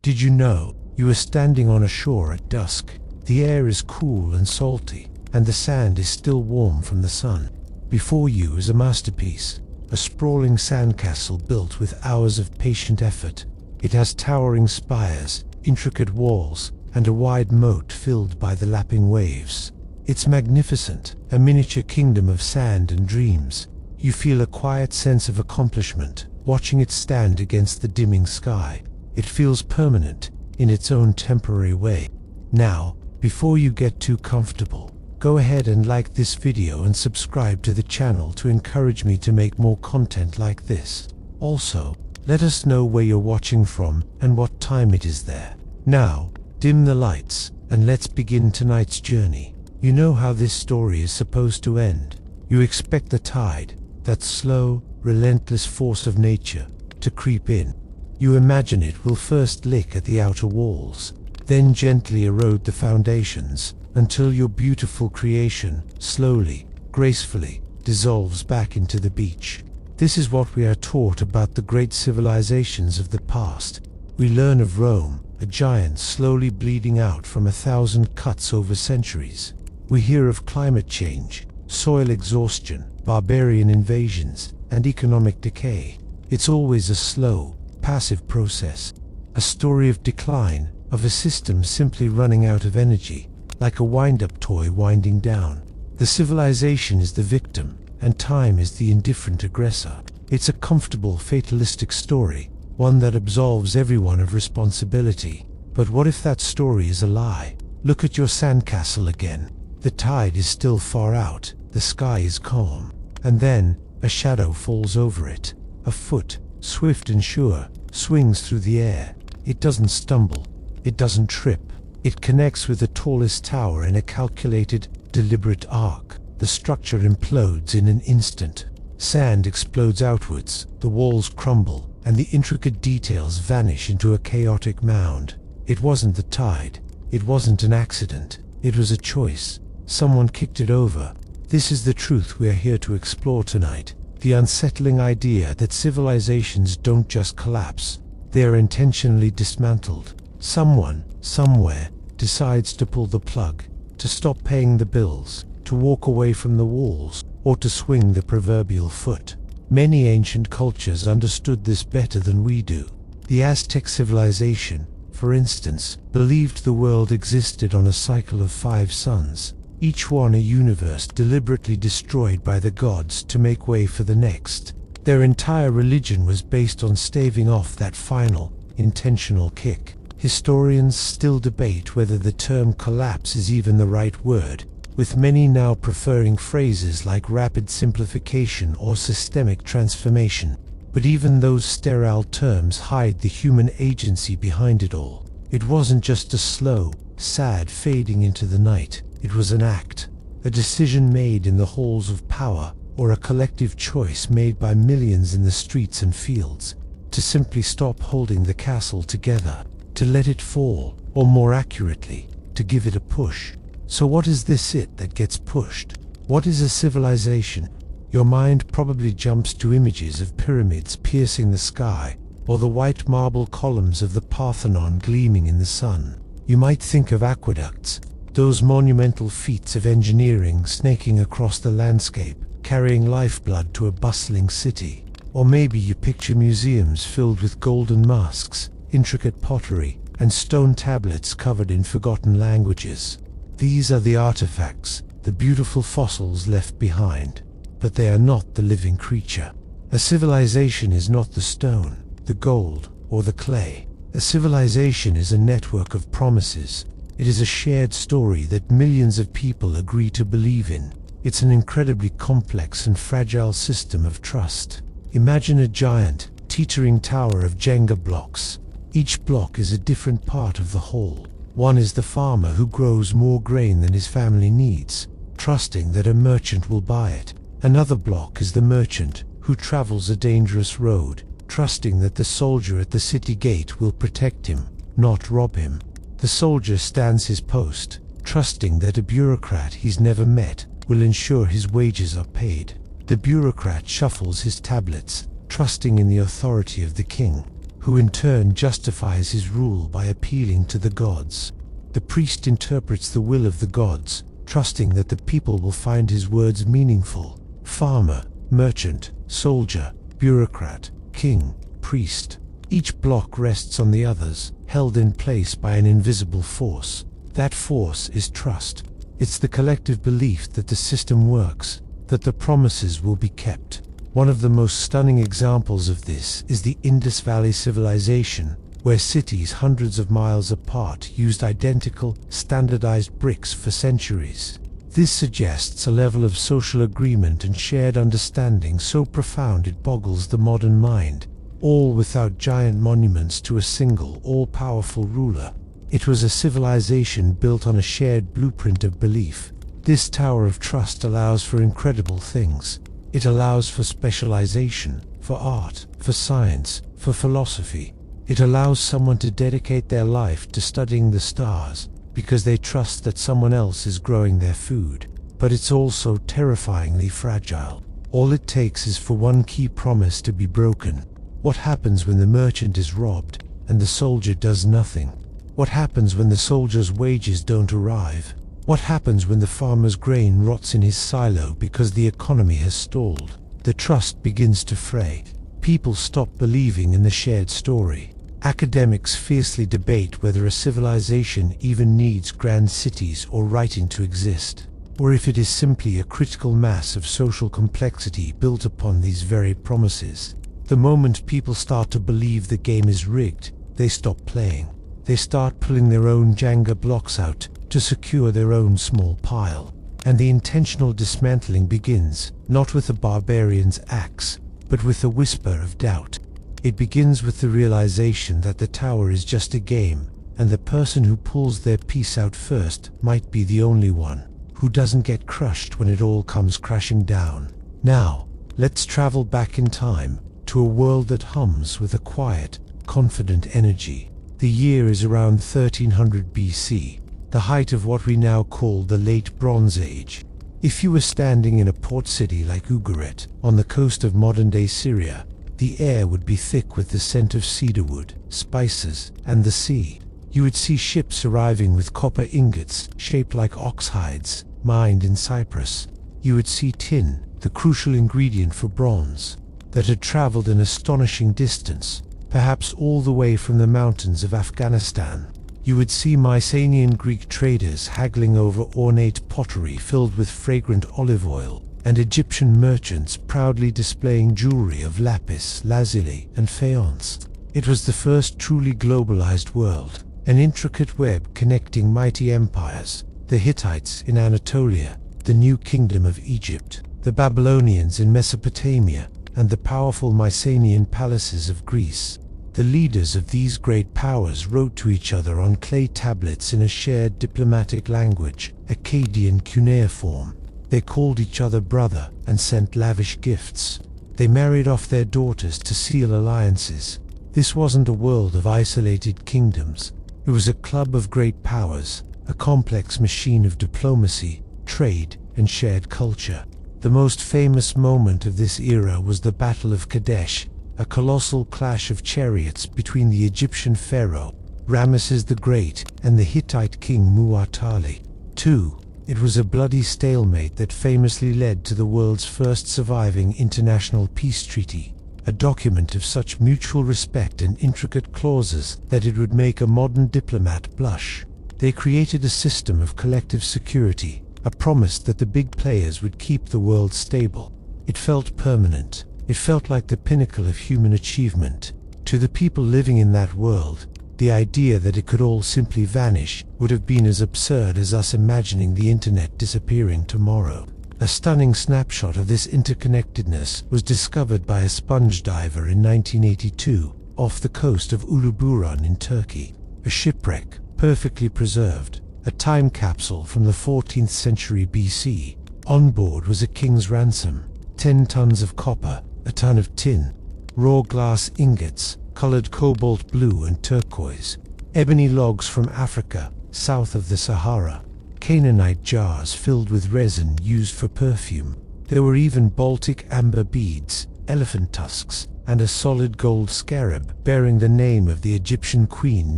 Did you know you are standing on a shore at dusk? The air is cool and salty, and the sand is still warm from the sun. Before you is a masterpiece, a sprawling sandcastle built with hours of patient effort. It has towering spires, intricate walls, and a wide moat filled by the lapping waves. It's magnificent, a miniature kingdom of sand and dreams. You feel a quiet sense of accomplishment, watching it stand against the dimming sky. It feels permanent, in its own temporary way. Now, before you get too comfortable, go ahead and like this video and subscribe to the channel to encourage me to make more content like this. Also, let us know where you're watching from and what time it is there. Now, dim the lights, and let's begin tonight's journey. You know how this story is supposed to end. You expect the tide, that slow, relentless force of nature, to creep in. You imagine it will first lick at the outer walls, then gently erode the foundations, until your beautiful creation, slowly, gracefully, dissolves back into the beach. This is what we are taught about the great civilizations of the past. We learn of Rome, a giant slowly bleeding out from 1,000 cuts over centuries. We hear of climate change, soil exhaustion, barbarian invasions, and economic decay. It's always a slow, passive process, a story of decline, of a system simply running out of energy, like a wind-up toy winding down. The civilization is the victim, and time is the indifferent aggressor. It's a comfortable, fatalistic story, one that absolves everyone of responsibility. But what if that story is a lie? Look at your sandcastle again. The tide is still far out, the sky is calm, and then a shadow falls over it. A foot, swift and sure, swings through the air. It doesn't stumble, it doesn't trip. It connects with the tallest tower in a calculated, deliberate arc. The structure implodes in an instant. Sand explodes outwards, the walls crumble, and the intricate details vanish into a chaotic mound. It wasn't the tide. It wasn't an accident. It was a choice. Someone kicked it over. This is the truth we are here to explore tonight. The unsettling idea that civilizations don't just collapse. They are intentionally dismantled. Someone, somewhere, decides to pull the plug, to stop paying the bills, to walk away from the walls, or to swing the proverbial foot. Many ancient cultures understood this better than we do. The Aztec civilization, for instance, believed the world existed on a cycle of 5 suns, each one a universe deliberately destroyed by the gods to make way for the next. Their entire religion was based on staving off that final, intentional kick. Historians still debate whether the term collapse is even the right word, with many now preferring phrases like rapid simplification or systemic transformation. But even those sterile terms hide the human agency behind it all. It wasn't just a slow, sad fading into the night. It was an act, a decision made in the halls of power, or a collective choice made by millions in the streets and fields, to simply stop holding the castle together, to let it fall, or more accurately, to give it a push. So what is this it that gets pushed? What is a civilization? Your mind probably jumps to images of pyramids piercing the sky, or the white marble columns of the Parthenon gleaming in the sun. You might think of aqueducts, those monumental feats of engineering snaking across the landscape, carrying lifeblood to a bustling city. Or maybe you picture museums filled with golden masks, intricate pottery, and stone tablets covered in forgotten languages. These are the artifacts, the beautiful fossils left behind. But they are not the living creature. A civilization is not the stone, the gold, or the clay. A civilization is a network of promises. It is a shared story that millions of people agree to believe in. It's an incredibly complex and fragile system of trust. Imagine a giant, teetering tower of Jenga blocks. Each block is a different part of the whole. One is the farmer who grows more grain than his family needs, trusting that a merchant will buy it. Another block is the merchant, who travels a dangerous road, trusting that the soldier at the city gate will protect him, not rob him. The soldier stands his post, trusting that a bureaucrat he's never met will ensure his wages are paid. The bureaucrat shuffles his tablets, trusting in the authority of the king, who in turn justifies his rule by appealing to the gods. The priest interprets the will of the gods, trusting that the people will find his words meaningful. Farmer, merchant, soldier, bureaucrat, king, priest. Each block rests on the others, held in place by an invisible force. That force is trust. It's the collective belief that the system works, that the promises will be kept. One of the most stunning examples of this is the Indus Valley civilization, where cities hundreds of miles apart used identical, standardized bricks for centuries. This suggests a level of social agreement and shared understanding so profound it boggles the modern mind, all without giant monuments to a single, all-powerful ruler. It was a civilization built on a shared blueprint of belief. This tower of trust allows for incredible things. It allows for specialization, for art, for science, for philosophy. It allows someone to dedicate their life to studying the stars, because they trust that someone else is growing their food. But it's also terrifyingly fragile. All it takes is for one key promise to be broken. What happens when the merchant is robbed, and the soldier does nothing? What happens when the soldier's wages don't arrive? What happens when the farmer's grain rots in his silo because the economy has stalled? The trust begins to fray. People stop believing in the shared story. Academics fiercely debate whether a civilization even needs grand cities or writing to exist, or if it is simply a critical mass of social complexity built upon these very promises. The moment people start to believe the game is rigged, they stop playing. They start pulling their own Jenga blocks out to secure their own small pile. And the intentional dismantling begins, not with a barbarian's axe, but with a whisper of doubt. It begins with the realization that the tower is just a game, and the person who pulls their piece out first might be the only one who doesn't get crushed when it all comes crashing down. Now, let's travel back in time to a world that hums with a quiet, confident energy. The year is around 1300 BC, the height of what we now call the Late Bronze Age. If you were standing in a port city like Ugarit, on the coast of modern-day Syria, the air would be thick with the scent of cedarwood, spices, and the sea. You would see ships arriving with copper ingots shaped like ox hides, mined in Cyprus. You would see tin, the crucial ingredient for bronze, that had traveled an astonishing distance, perhaps all the way from the mountains of Afghanistan. You would see Mycenaean Greek traders haggling over ornate pottery filled with fragrant olive oil, and Egyptian merchants proudly displaying jewelry of lapis lazuli and faience. It was the first truly globalized world, an intricate web connecting mighty empires: the Hittites in Anatolia, the New Kingdom of Egypt, the Babylonians in Mesopotamia, and the powerful Mycenaean palaces of Greece. The leaders of these great powers wrote to each other on clay tablets in a shared diplomatic language, Akkadian cuneiform. They called each other brother and sent lavish gifts. They married off their daughters to seal alliances. This wasn't a world of isolated kingdoms. It was a club of great powers, a complex machine of diplomacy, trade, and shared culture. The most famous moment of this era was the Battle of Kadesh, a colossal clash of chariots between the Egyptian pharaoh, Ramesses the Great, and the Hittite king Muwatalli II. It was a bloody stalemate that famously led to the world's first surviving international peace treaty, a document of such mutual respect and intricate clauses that it would make a modern diplomat blush. They created a system of collective security, a promise that the big players would keep the world stable. It felt permanent. It felt like the pinnacle of human achievement. To the people living in that world, the idea that it could all simply vanish would have been as absurd as us imagining the internet disappearing tomorrow. A stunning snapshot of this interconnectedness was discovered by a sponge diver in 1982 off the coast of Uluburun in Turkey. A shipwreck, perfectly preserved, a time capsule from the 14th century BC. On board was a king's ransom, 10 tons of copper, a ton of tin, raw glass ingots, colored cobalt blue and turquoise, ebony logs from Africa, south of the Sahara, Canaanite jars filled with resin used for perfume. There were even Baltic amber beads, elephant tusks, and a solid gold scarab bearing the name of the Egyptian queen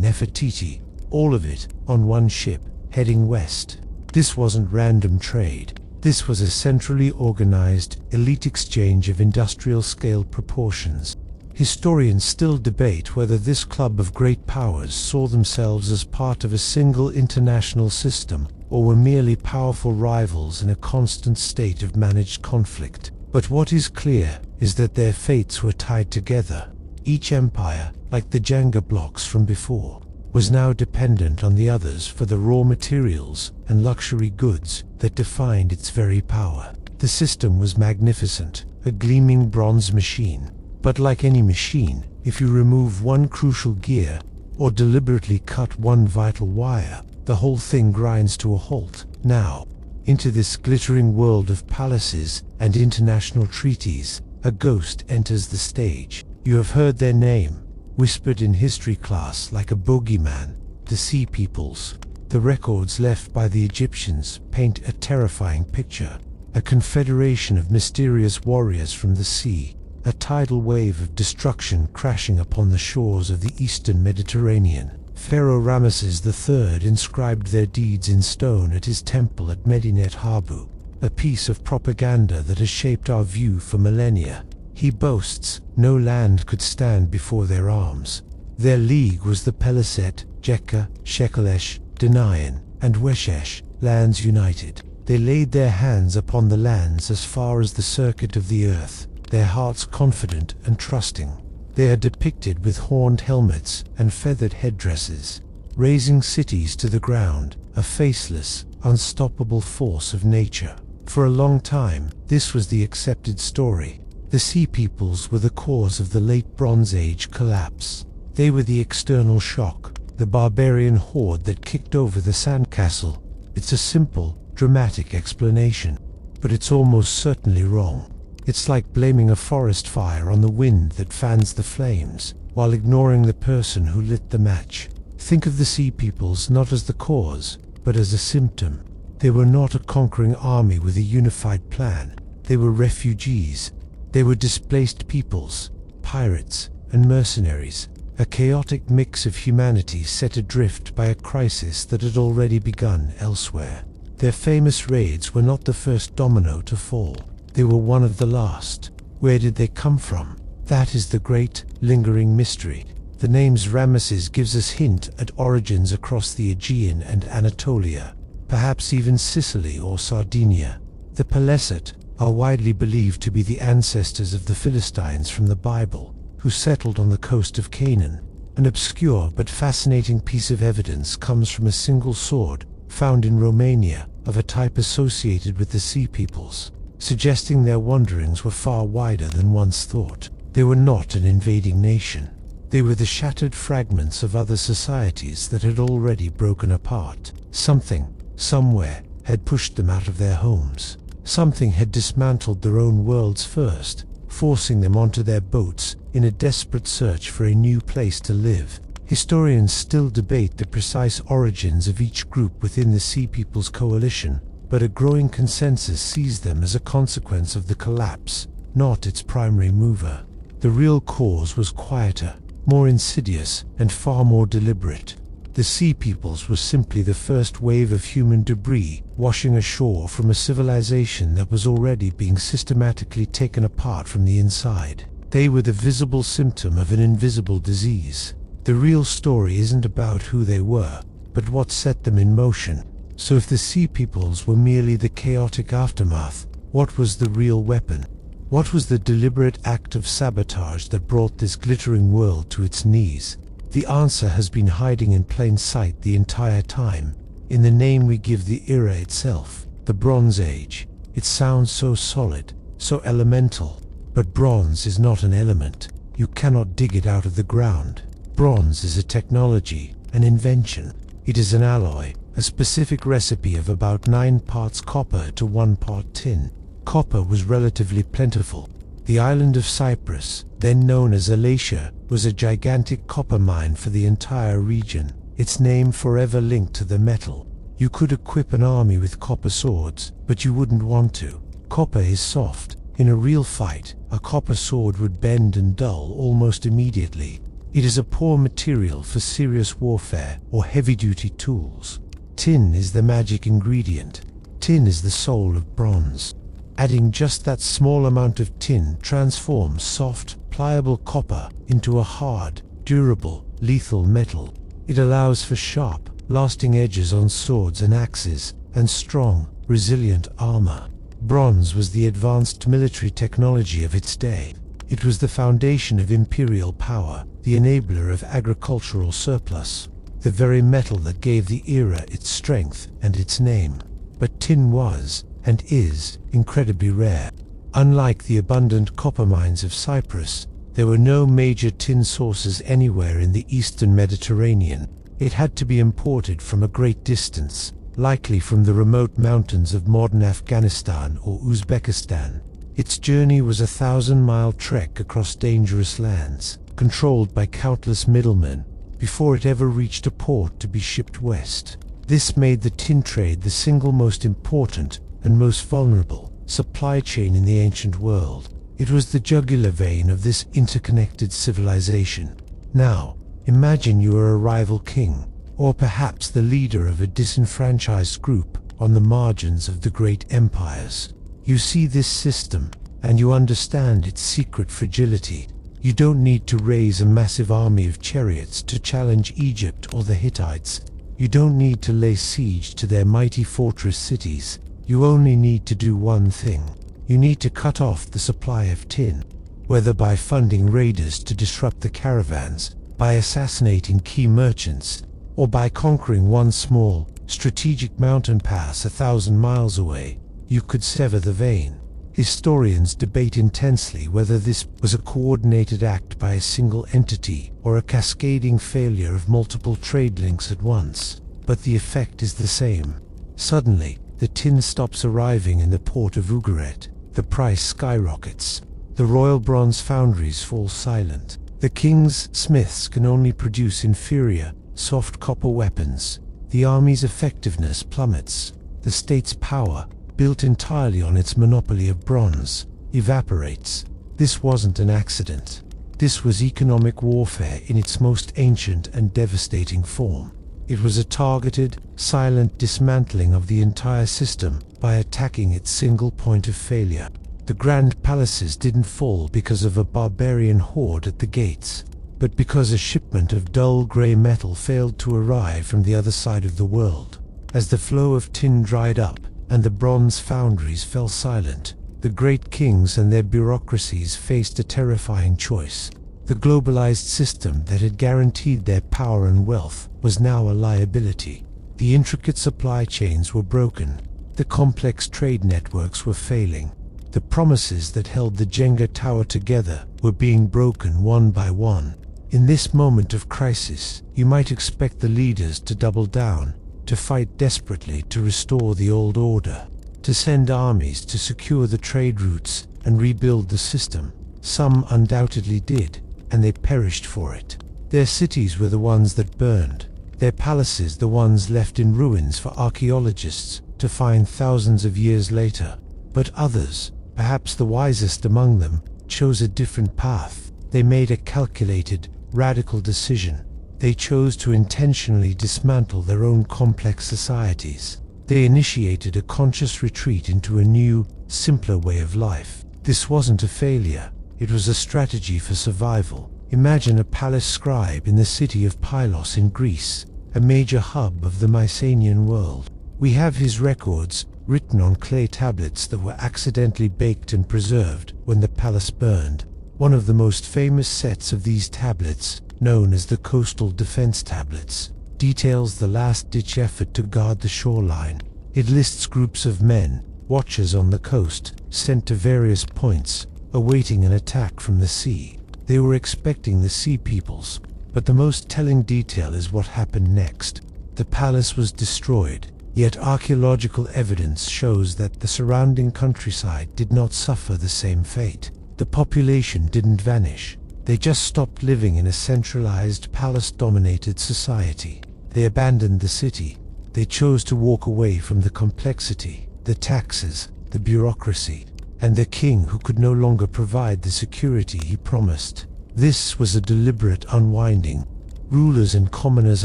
Nefertiti, all of it on one ship, heading west. This wasn't random trade. This was a centrally organized, elite exchange of industrial-scale proportions. Historians still debate whether this club of great powers saw themselves as part of a single international system, or were merely powerful rivals in a constant state of managed conflict. But what is clear is that their fates were tied together. Each empire, like the Jenga blocks from before, was now dependent on the others for the raw materials and luxury goods that defined its very power. The system was magnificent, a gleaming bronze machine. But like any machine, if you remove one crucial gear, or deliberately cut one vital wire, the whole thing grinds to a halt. Now, into this glittering world of palaces and international treaties, a ghost enters the stage. You have heard their name, whispered in history class like a bogeyman: the Sea Peoples. The records left by the Egyptians paint a terrifying picture. A confederation of mysterious warriors from the sea, a tidal wave of destruction crashing upon the shores of the eastern Mediterranean. Pharaoh Ramesses III inscribed their deeds in stone at his temple at Medinet Habu, a piece of propaganda that has shaped our view for millennia. He boasts no land could stand before their arms. Their league was the Peliset, Jekka, Shekelesh, Denayan, and Weshesh, lands united. They laid their hands upon the lands as far as the circuit of the earth, their hearts confident and trusting. They are depicted with horned helmets and feathered headdresses, razing cities to the ground, a faceless, unstoppable force of nature. For a long time, this was the accepted story. The Sea Peoples were the cause of the late Bronze Age collapse. They were the external shock, the barbarian horde that kicked over the Sandcastle. It's a simple, dramatic explanation, but it's almost certainly wrong. It's like blaming a forest fire on the wind that fans the flames, while ignoring the person who lit the match. Think of the Sea Peoples not as the cause, but as a symptom. They were not a conquering army with a unified plan. They were refugees. They were displaced peoples, pirates, and mercenaries, a chaotic mix of humanity set adrift by a crisis that had already begun elsewhere. Their famous raids were not the first domino to fall. They were one of the last. Where did they come from? That is the great, lingering mystery. The name Ramesses gives us hint at origins across the Aegean and Anatolia, perhaps even Sicily or Sardinia. The Peleset are widely believed to be the ancestors of the Philistines from the Bible, who settled on the coast of Canaan. An obscure but fascinating piece of evidence comes from a single sword found in Romania of a type associated with the Sea Peoples, suggesting their wanderings were far wider than once thought. They were not an invading nation. They were the shattered fragments of other societies that had already broken apart. Something, somewhere, had pushed them out of their homes. Something had dismantled their own worlds first, forcing them onto their boats in a desperate search for a new place to live. Historians still debate the precise origins of each group within the Sea Peoples coalition, but a growing consensus sees them as a consequence of the collapse, not its primary mover. The real cause was quieter, more insidious, and far more deliberate. The Sea Peoples were simply the first wave of human debris washing ashore from a civilization that was already being systematically taken apart from the inside. They were the visible symptom of an invisible disease. The real story isn't about who they were, but what set them in motion. So if the Sea Peoples were merely the chaotic aftermath, what was the real weapon? What was the deliberate act of sabotage that brought this glittering world to its knees? The answer has been hiding in plain sight the entire time, in the name we give the era itself, the Bronze Age. It sounds so solid, so elemental, but bronze is not an element. You cannot dig it out of the ground. Bronze is a technology, an invention. It is an alloy, a specific recipe of about 9 parts copper to 1 part tin. Copper was relatively plentiful. The island of Cyprus, then known as Alatia, was a gigantic copper mine for the entire region, its name forever linked to the metal. You could equip an army with copper swords, but you wouldn't want to. Copper is soft. In a real fight, a copper sword would bend and dull almost immediately. It is a poor material for serious warfare or heavy-duty tools. Tin is the magic ingredient. Tin is the soul of bronze. Adding just that small amount of tin transforms soft, pliable copper into a hard, durable, lethal metal. It allows for sharp, lasting edges on swords and axes, and strong, resilient armor. Bronze was the advanced military technology of its day. It was the foundation of imperial power, the enabler of agricultural surplus, the very metal that gave the era its strength and its name. But tin was, and is, incredibly rare. Unlike the abundant copper mines of Cyprus, there were no major tin sources anywhere in the eastern Mediterranean. It had to be imported from a great distance, likely from the remote mountains of modern Afghanistan or Uzbekistan. Its journey was a 1,000-mile trek across dangerous lands, controlled by countless middlemen, before it ever reached a port to be shipped west. This made the tin trade the single most important and most vulnerable supply chain in the ancient world. It was the jugular vein of this interconnected civilization. Now, imagine you are a rival king, or perhaps the leader of a disenfranchised group on the margins of the great empires. You see this system, and you understand its secret fragility. You don't need to raise a massive army of chariots to challenge Egypt or the Hittites. You don't need to lay siege to their mighty fortress cities. You only need to do one thing. You need to cut off the supply of tin, whether by funding raiders to disrupt the caravans, by assassinating key merchants, or by conquering one small, strategic mountain pass 1,000 miles away. You could sever the vein. Historians debate intensely whether this was a coordinated act by a single entity or a cascading failure of multiple trade links at once, but the effect is the same. Suddenly, the tin stops arriving in the port of Ugarit. The price skyrockets. The royal bronze foundries fall silent. The king's smiths can only produce inferior, soft copper weapons. The army's effectiveness plummets. The state's power, built entirely on its monopoly of bronze, evaporates. This wasn't an accident. This was economic warfare in its most ancient and devastating form. It was a targeted, silent dismantling of the entire system by attacking its single point of failure. The grand palaces didn't fall because of a barbarian horde at the gates, but because a shipment of dull grey metal failed to arrive from the other side of the world. As the flow of tin dried up, and the bronze foundries fell silent, the great kings and their bureaucracies faced a terrifying choice. The globalized system that had guaranteed their power and wealth was now a liability. The intricate supply chains were broken. The complex trade networks were failing. The promises that held the Jenga tower together were being broken one by one. In this moment of crisis, you might expect the leaders to double down, to fight desperately to restore the old order, to send armies to secure the trade routes and rebuild the system. Some undoubtedly did, and they perished for it. Their cities were the ones that burned, their palaces the ones left in ruins for archaeologists to find thousands of years later. But others, perhaps the wisest among them, chose a different path. They made a calculated, radical decision. They chose to intentionally dismantle their own complex societies. They initiated a conscious retreat into a new, simpler way of life. This wasn't a failure. It was a strategy for survival. Imagine a palace scribe in the city of Pylos in Greece, a major hub of the Mycenaean world. We have his records, written on clay tablets that were accidentally baked and preserved when the palace burned. One of the most famous sets of these tablets, known as the Coastal Defense Tablets, details the last-ditch effort to guard the shoreline. It lists groups of men, watchers on the coast, sent to various points, awaiting an attack from the sea. They were expecting the sea peoples, but the most telling detail is what happened next. The palace was destroyed, yet archaeological evidence shows that the surrounding countryside did not suffer the same fate. The population didn't vanish. They just stopped living in a centralized, palace-dominated society. They abandoned the city. They chose to walk away from the complexity, the taxes, the bureaucracy. and the king who could no longer provide the security he promised. This was a deliberate unwinding. Rulers and commoners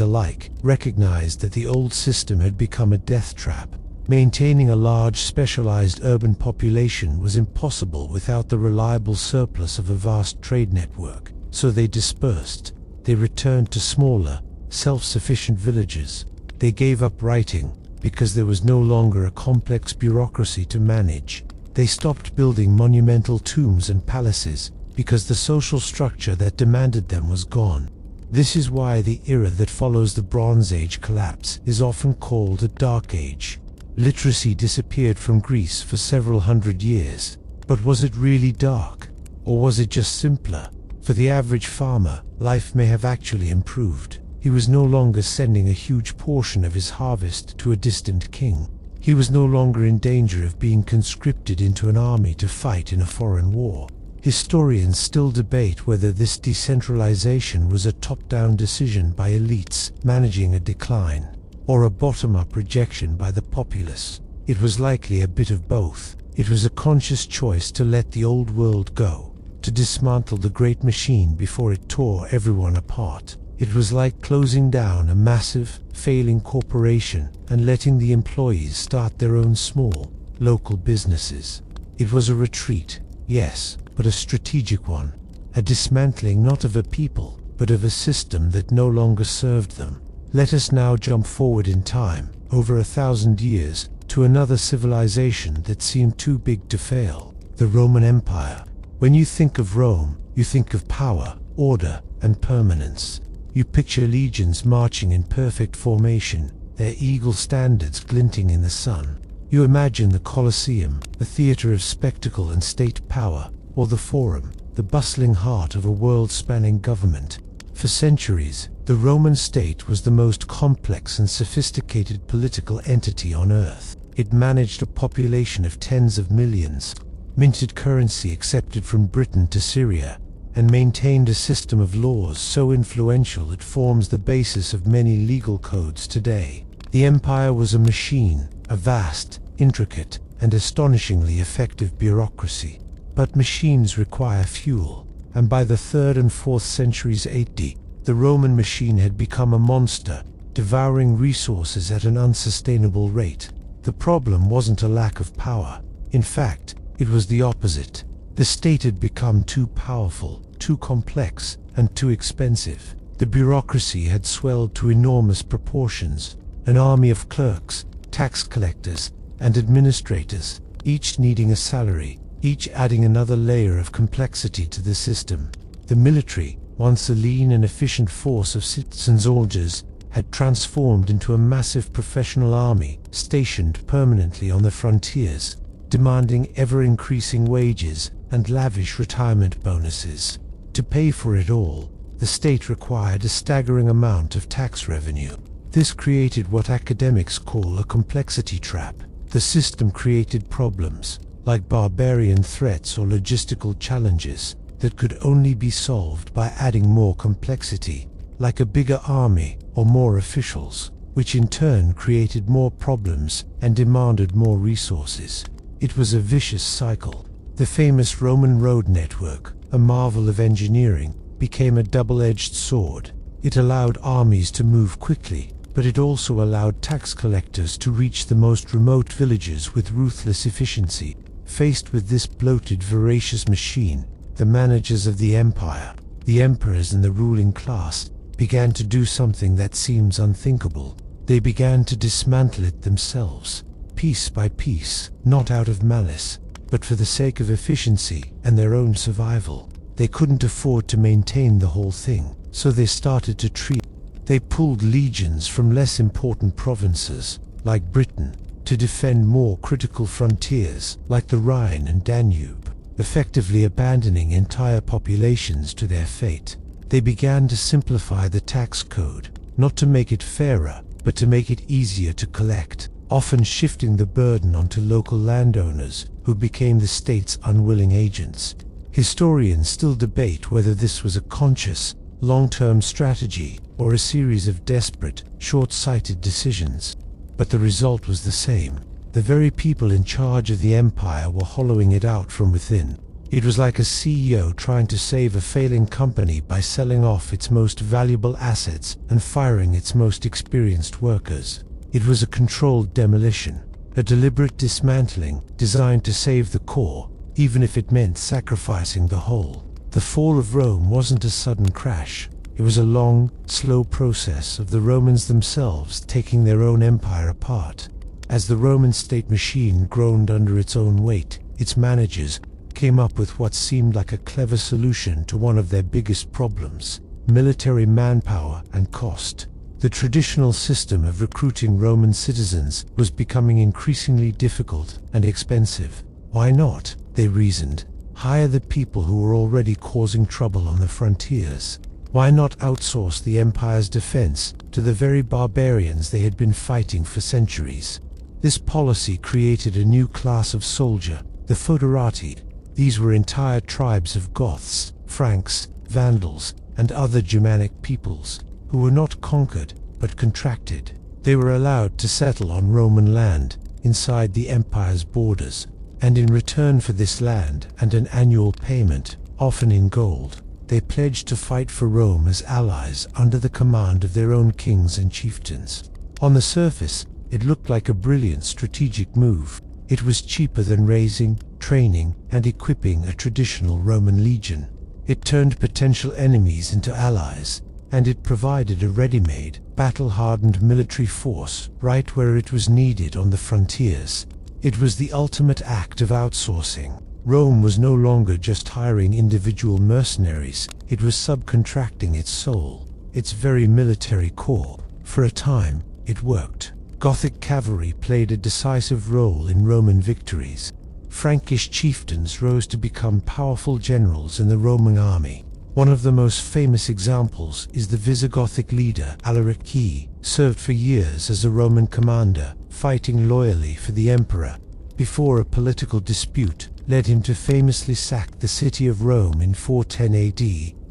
alike recognized that the old system had become a death trap. Maintaining a large specialized urban population was impossible without the reliable surplus of a vast trade network, so they dispersed. They returned to smaller, self-sufficient villages. They gave up writing because there was no longer a complex bureaucracy to manage. They stopped building monumental tombs and palaces because the social structure that demanded them was gone. This is why the era that follows the Bronze Age collapse is often called a Dark Age. Literacy disappeared from Greece for several hundred years. But was it really dark? Or was it just simpler? For the average farmer, life may have actually improved. He was no longer sending a huge portion of his harvest to a distant king. He was no longer in danger of being conscripted into an army to fight in a foreign war. Historians still debate whether this decentralization was a top-down decision by elites managing a decline, or a bottom-up rejection by the populace. It was likely a bit of both. It was a conscious choice to let the old world go, to dismantle the great machine before it tore everyone apart. It was like closing down a massive, failing corporation and letting the employees start their own small, local businesses. It was a retreat, yes, but a strategic one. A dismantling not of a people, but of a system that no longer served them. Let us now jump forward in time, over 1,000 years, to another civilization that seemed too big to fail, the Roman Empire. When you think of Rome, you think of power, order, and permanence. You picture legions marching in perfect formation, their eagle standards glinting in the sun. You imagine the Colosseum, a theater of spectacle and state power, or the Forum, the bustling heart of a world-spanning government. For centuries, the Roman state was the most complex and sophisticated political entity on Earth. It managed a population of tens of millions, minted currency accepted from Britain to Syria, and maintained a system of laws so influential it forms the basis of many legal codes today. The empire was a machine, a vast, intricate, and astonishingly effective bureaucracy. But machines require fuel, and by the 3rd and 4th centuries AD, the Roman machine had become a monster, devouring resources at an unsustainable rate. The problem wasn't a lack of power. In fact, it was the opposite. The state had become too powerful, too complex, and too expensive. The bureaucracy had swelled to enormous proportions. An army of clerks, tax collectors, and administrators, each needing a salary, each adding another layer of complexity to the system. The military, once a lean and efficient force of citizen soldiers, had transformed into a massive professional army stationed permanently on the frontiers, demanding ever-increasing wages and lavish retirement bonuses. To pay for it all, the state required a staggering amount of tax revenue. This created what academics call a complexity trap. The system created problems, like barbarian threats or logistical challenges, that could only be solved by adding more complexity, like a bigger army or more officials, which in turn created more problems and demanded more resources. It was a vicious cycle. The famous Roman road network, a marvel of engineering, became a double-edged sword. It allowed armies to move quickly, but it also allowed tax collectors to reach the most remote villages with ruthless efficiency. Faced with this bloated, voracious machine, the managers of the empire, the emperors and the ruling class, began to do something that seems unthinkable. They began to dismantle it themselves, piece by piece, not out of malice, but for the sake of efficiency and their own survival. They couldn't afford to maintain the whole thing, so they started to treat. They pulled legions from less important provinces, like Britain, to defend more critical frontiers, like the Rhine and Danube, effectively abandoning entire populations to their fate. They began to simplify the tax code, not to make it fairer, but to make it easier to collect, often shifting the burden onto local landowners, who became the state's unwilling agents. Historians still debate whether this was a conscious, long-term strategy or a series of desperate, short-sighted decisions. But the result was the same. The very people in charge of the empire were hollowing it out from within. It was like a CEO trying to save a failing company by selling off its most valuable assets and firing its most experienced workers. It was a controlled demolition, a deliberate dismantling designed to save the core, even if it meant sacrificing the whole. The fall of Rome wasn't a sudden crash. It was a long, slow process of the Romans themselves taking their own empire apart. As the Roman state machine groaned under its own weight, its managers came up with what seemed like a clever solution to one of their biggest problems: military manpower and cost. The traditional system of recruiting Roman citizens was becoming increasingly difficult and expensive. Why not, they reasoned, hire the people who were already causing trouble on the frontiers? Why not outsource the empire's defense to the very barbarians they had been fighting for centuries? This policy created a new class of soldier, the Foederati. These were entire tribes of Goths, Franks, Vandals, and other Germanic peoples, who were not conquered but contracted. They were allowed to settle on Roman land inside the empire's borders, and in return for this land and an annual payment, often in gold, they pledged to fight for Rome as allies under the command of their own kings and chieftains. On the surface, it looked like a brilliant strategic move. It was cheaper than raising, training, and equipping a traditional Roman legion. It turned potential enemies into allies, and it provided a ready-made, battle-hardened military force right where it was needed on the frontiers. It was the ultimate act of outsourcing. Rome was no longer just hiring individual mercenaries, it was subcontracting its soul, its very military core. For a time, it worked. Gothic cavalry played a decisive role in Roman victories. Frankish chieftains rose to become powerful generals in the Roman army. One of the most famous examples is the Visigothic leader Alaric. He served for years as a Roman commander, fighting loyally for the emperor, before a political dispute led him to famously sack the city of Rome in 410 AD.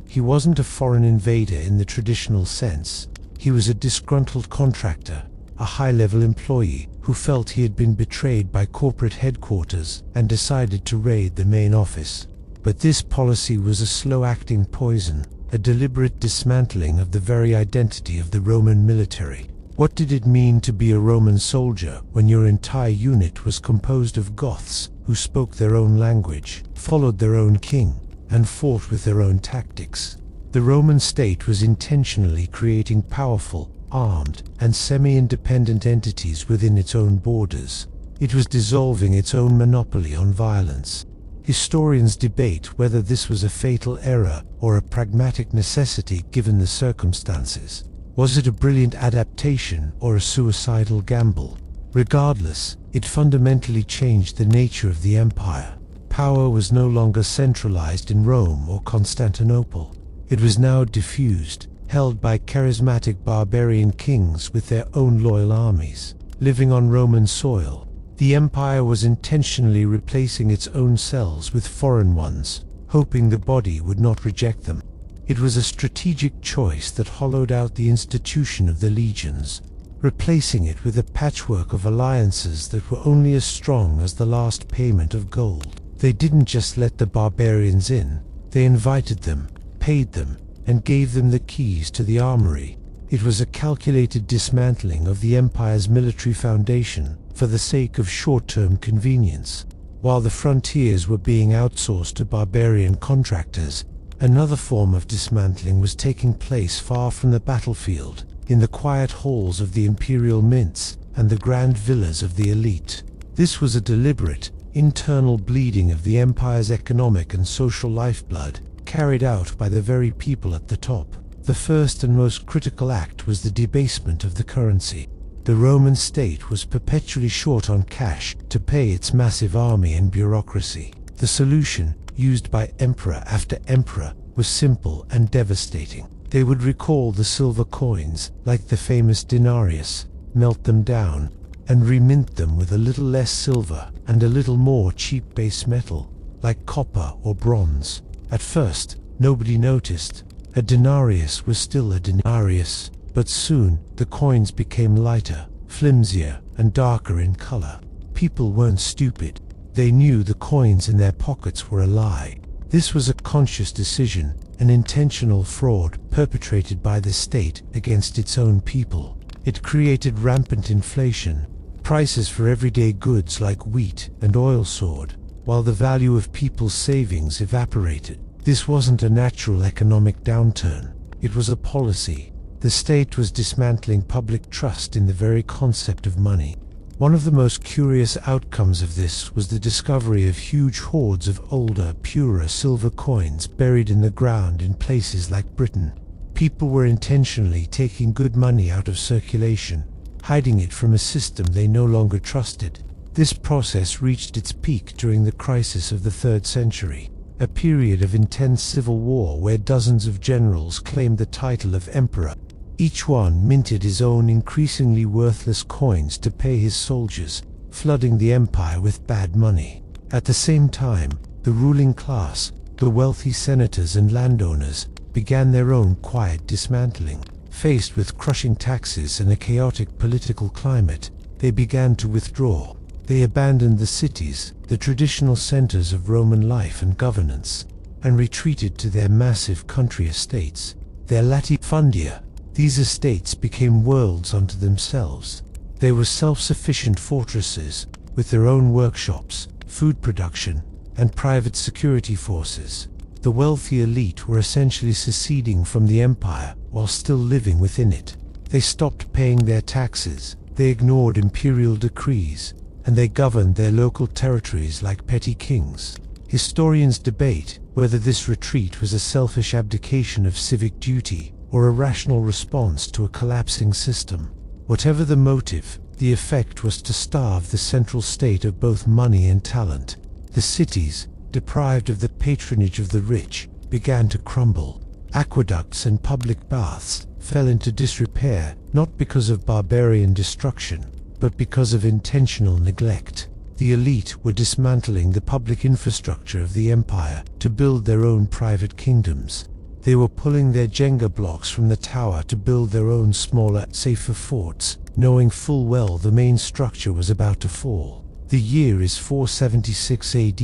He wasn't a foreign invader in the traditional sense. He was a disgruntled contractor, a high-level employee who felt he had been betrayed by corporate headquarters and decided to raid the main office. But this policy was a slow-acting poison, a deliberate dismantling of the very identity of the Roman military. What did it mean to be a Roman soldier when your entire unit was composed of Goths who spoke their own language, followed their own king, and fought with their own tactics? The Roman state was intentionally creating powerful, armed, and semi-independent entities within its own borders. It was dissolving its own monopoly on violence. Historians debate whether this was a fatal error or a pragmatic necessity given the circumstances. Was it a brilliant adaptation or a suicidal gamble? Regardless, it fundamentally changed the nature of the empire. Power was no longer centralized in Rome or Constantinople. It was now diffused, held by charismatic barbarian kings with their own loyal armies. Living on Roman soil, the empire was intentionally replacing its own cells with foreign ones, hoping the body would not reject them. It was a strategic choice that hollowed out the institution of the legions, replacing it with a patchwork of alliances that were only as strong as the last payment of gold. They didn't just let the barbarians in, they invited them, paid them, and gave them the keys to the armory. It was a calculated dismantling of the empire's military foundation for the sake of short-term convenience. While the frontiers were being outsourced to barbarian contractors, another form of dismantling was taking place far from the battlefield, in the quiet halls of the imperial mints and the grand villas of the elite. This was a deliberate, internal bleeding of the empire's economic and social lifeblood, carried out by the very people at the top. The first and most critical act was the debasement of the currency. The Roman state was perpetually short on cash to pay its massive army and bureaucracy. The solution, used by emperor after emperor, was simple and devastating. They would recall the silver coins, like the famous denarius, melt them down, and remint them with a little less silver and a little more cheap base metal, like copper or bronze. At first, nobody noticed. A denarius was still a denarius, but soon the coins became lighter, flimsier, and darker in color. people weren't stupid. They knew the coins in their pockets were a lie. This was a conscious decision, an intentional fraud perpetrated by the state against its own people. It created rampant inflation. Prices for everyday goods like wheat and oil soared, while the value of people's savings evaporated. This wasn't a natural economic downturn. It was a policy. The state was dismantling public trust in the very concept of money. One of the most curious outcomes of this was the discovery of huge hoards of older, purer silver coins buried in the ground in places like Britain. People were intentionally taking good money out of circulation, hiding it from a system they no longer trusted. This process reached its peak during the crisis of the 3rd century, a period of intense civil war where dozens of generals claimed the title of emperor. Each one minted his own increasingly worthless coins to pay his soldiers, flooding the empire with bad money. At the same time, the ruling class, the wealthy senators and landowners, began their own quiet dismantling. Faced with crushing taxes and a chaotic political climate, they began to withdraw. They abandoned the cities, the traditional centers of Roman life and governance, and retreated to their massive country estates, their latifundia. These estates became worlds unto themselves. They were self-sufficient fortresses, with their own workshops, food production, and private security forces. The wealthy elite were essentially seceding from the empire while still living within it. They stopped paying their taxes, they ignored imperial decrees, and they governed their local territories like petty kings. Historians debate whether this retreat was a selfish abdication of civic duty or a rational response to a collapsing system. Whatever the motive, the effect was to starve the central state of both money and talent. The cities, deprived of the patronage of the rich, began to crumble. Aqueducts and public baths fell into disrepair, not because of barbarian destruction, but because of intentional neglect. The elite were dismantling the public infrastructure of the empire to build their own private kingdoms. They were pulling their Jenga blocks from the tower to build their own smaller, safer forts, knowing full well the main structure was about to fall. The year is 476 AD.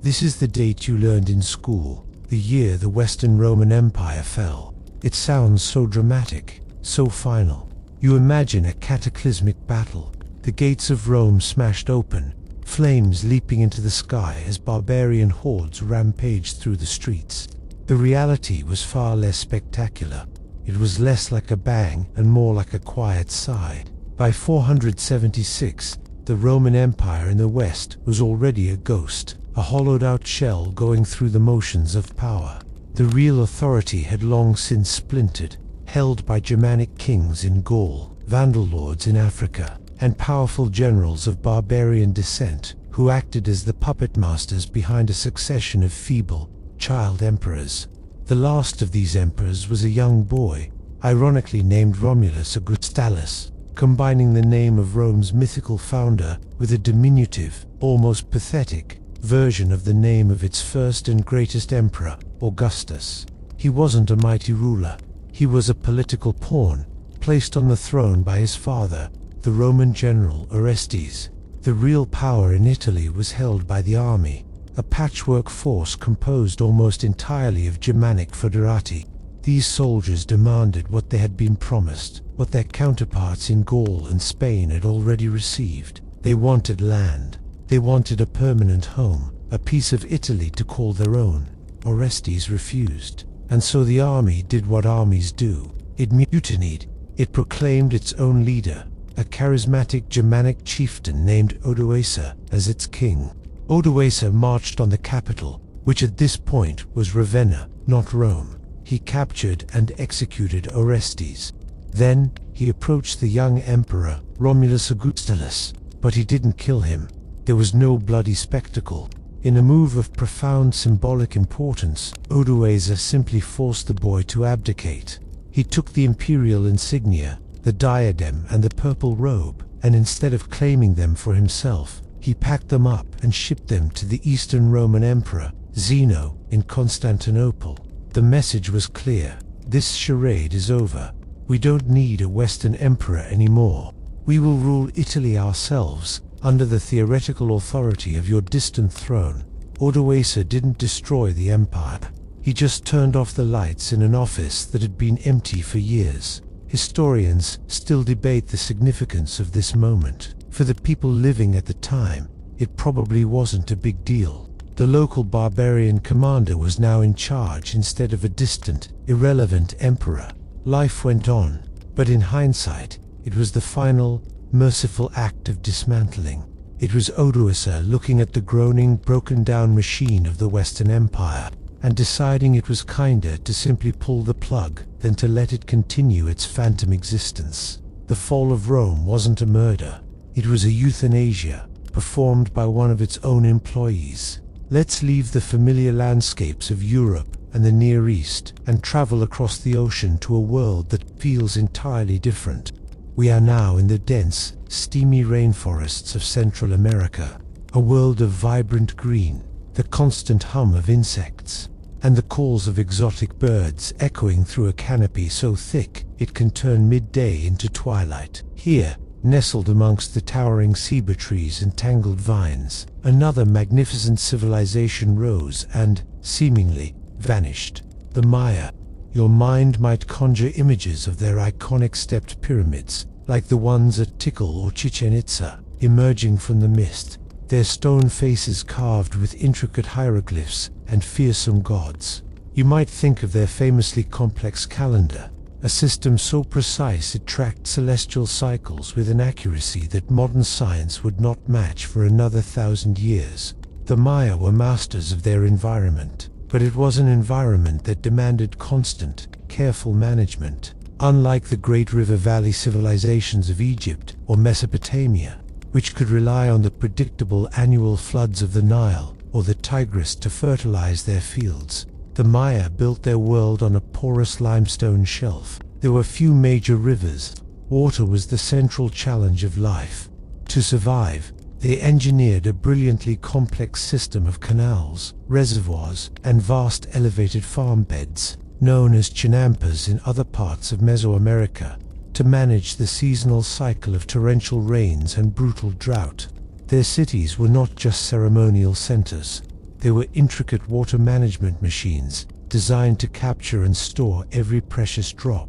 This is the date you learned in school, the year the Western Roman Empire fell. It sounds so dramatic, so final. You imagine a cataclysmic battle, the gates of Rome smashed open, flames leaping into the sky as barbarian hordes rampaged through the streets. The reality was far less spectacular. It was less like a bang and more like a quiet sigh. By 476, the Roman Empire in the West was already a ghost, a hollowed-out shell going through the motions of power. The real authority had long since splintered, held by Germanic kings in Gaul, Vandal lords in Africa, and powerful generals of barbarian descent who acted as the puppet masters behind a succession of feeble, child emperors. The last of these emperors was a young boy, ironically named Romulus Augustulus, combining the name of Rome's mythical founder with a diminutive, almost pathetic, version of the name of its first and greatest emperor, Augustus. He wasn't a mighty ruler. He was a political pawn, placed on the throne by his father, the Roman general Orestes. The real power in Italy was held by the army, a patchwork force composed almost entirely of Germanic Foederati. These soldiers demanded what they had been promised, what their counterparts in Gaul and Spain had already received. They wanted land. They wanted a permanent home, a piece of Italy to call their own. Orestes refused, and so the army did what armies do. It mutinied. It proclaimed its own leader, a charismatic Germanic chieftain named Odoacer, as its king. Odoacer marched on the capital, which at this point was Ravenna, not Rome. He captured and executed Orestes. Then, he approached the young emperor, Romulus Augustulus, but he didn't kill him. There was no bloody spectacle. In a move of profound symbolic importance, Odoacer simply forced the boy to abdicate. He took the imperial insignia, the diadem and the purple robe, and instead of claiming them for himself, he packed them up and shipped them to the Eastern Roman Emperor, Zeno, in Constantinople. The message was clear. This charade is over. We don't need a Western emperor anymore. We will rule Italy ourselves, under the theoretical authority of your distant throne. Odoacer didn't destroy the empire. He just turned off the lights in an office that had been empty for years. Historians still debate the significance of this moment. For the people living at the time, it probably wasn't a big deal. The local barbarian commander was now in charge instead of a distant, irrelevant emperor. Life went on, but in hindsight, it was the final, merciful act of dismantling. It was Odoacer looking at the groaning, broken-down machine of the Western Empire, and deciding it was kinder to simply pull the plug than to let it continue its phantom existence. The fall of Rome wasn't a murder. It was a euthanasia, performed by one of its own employees. Let's leave the familiar landscapes of Europe and the Near East and travel across the ocean to a world that feels entirely different. We are now in the dense, steamy rainforests of Central America, a world of vibrant green, the constant hum of insects, and the calls of exotic birds echoing through a canopy so thick it can turn midday into twilight. Here, nestled amongst the towering ceiba trees and tangled vines, another magnificent civilization rose and, seemingly, vanished. The Maya. Your mind might conjure images of their iconic stepped pyramids, like the ones at Tikal or Chichen Itza, emerging from the mist, their stone faces carved with intricate hieroglyphs and fearsome gods. You might think of their famously complex calendar, a system so precise it tracked celestial cycles with an accuracy that modern science would not match for another 1,000 years. The Maya were masters of their environment, but it was an environment that demanded constant, careful management. Unlike the great river valley civilizations of Egypt or Mesopotamia, which could rely on the predictable annual floods of the Nile or the Tigris to fertilize their fields, the Maya built their world on a porous limestone shelf. There were few major rivers. Water was the central challenge of life. To survive, they engineered a brilliantly complex system of canals, reservoirs, and vast elevated farm beds, known as chinampas in other parts of Mesoamerica, to manage the seasonal cycle of torrential rains and brutal drought. Their cities were not just ceremonial centers. They were intricate water management machines designed to capture and store every precious drop.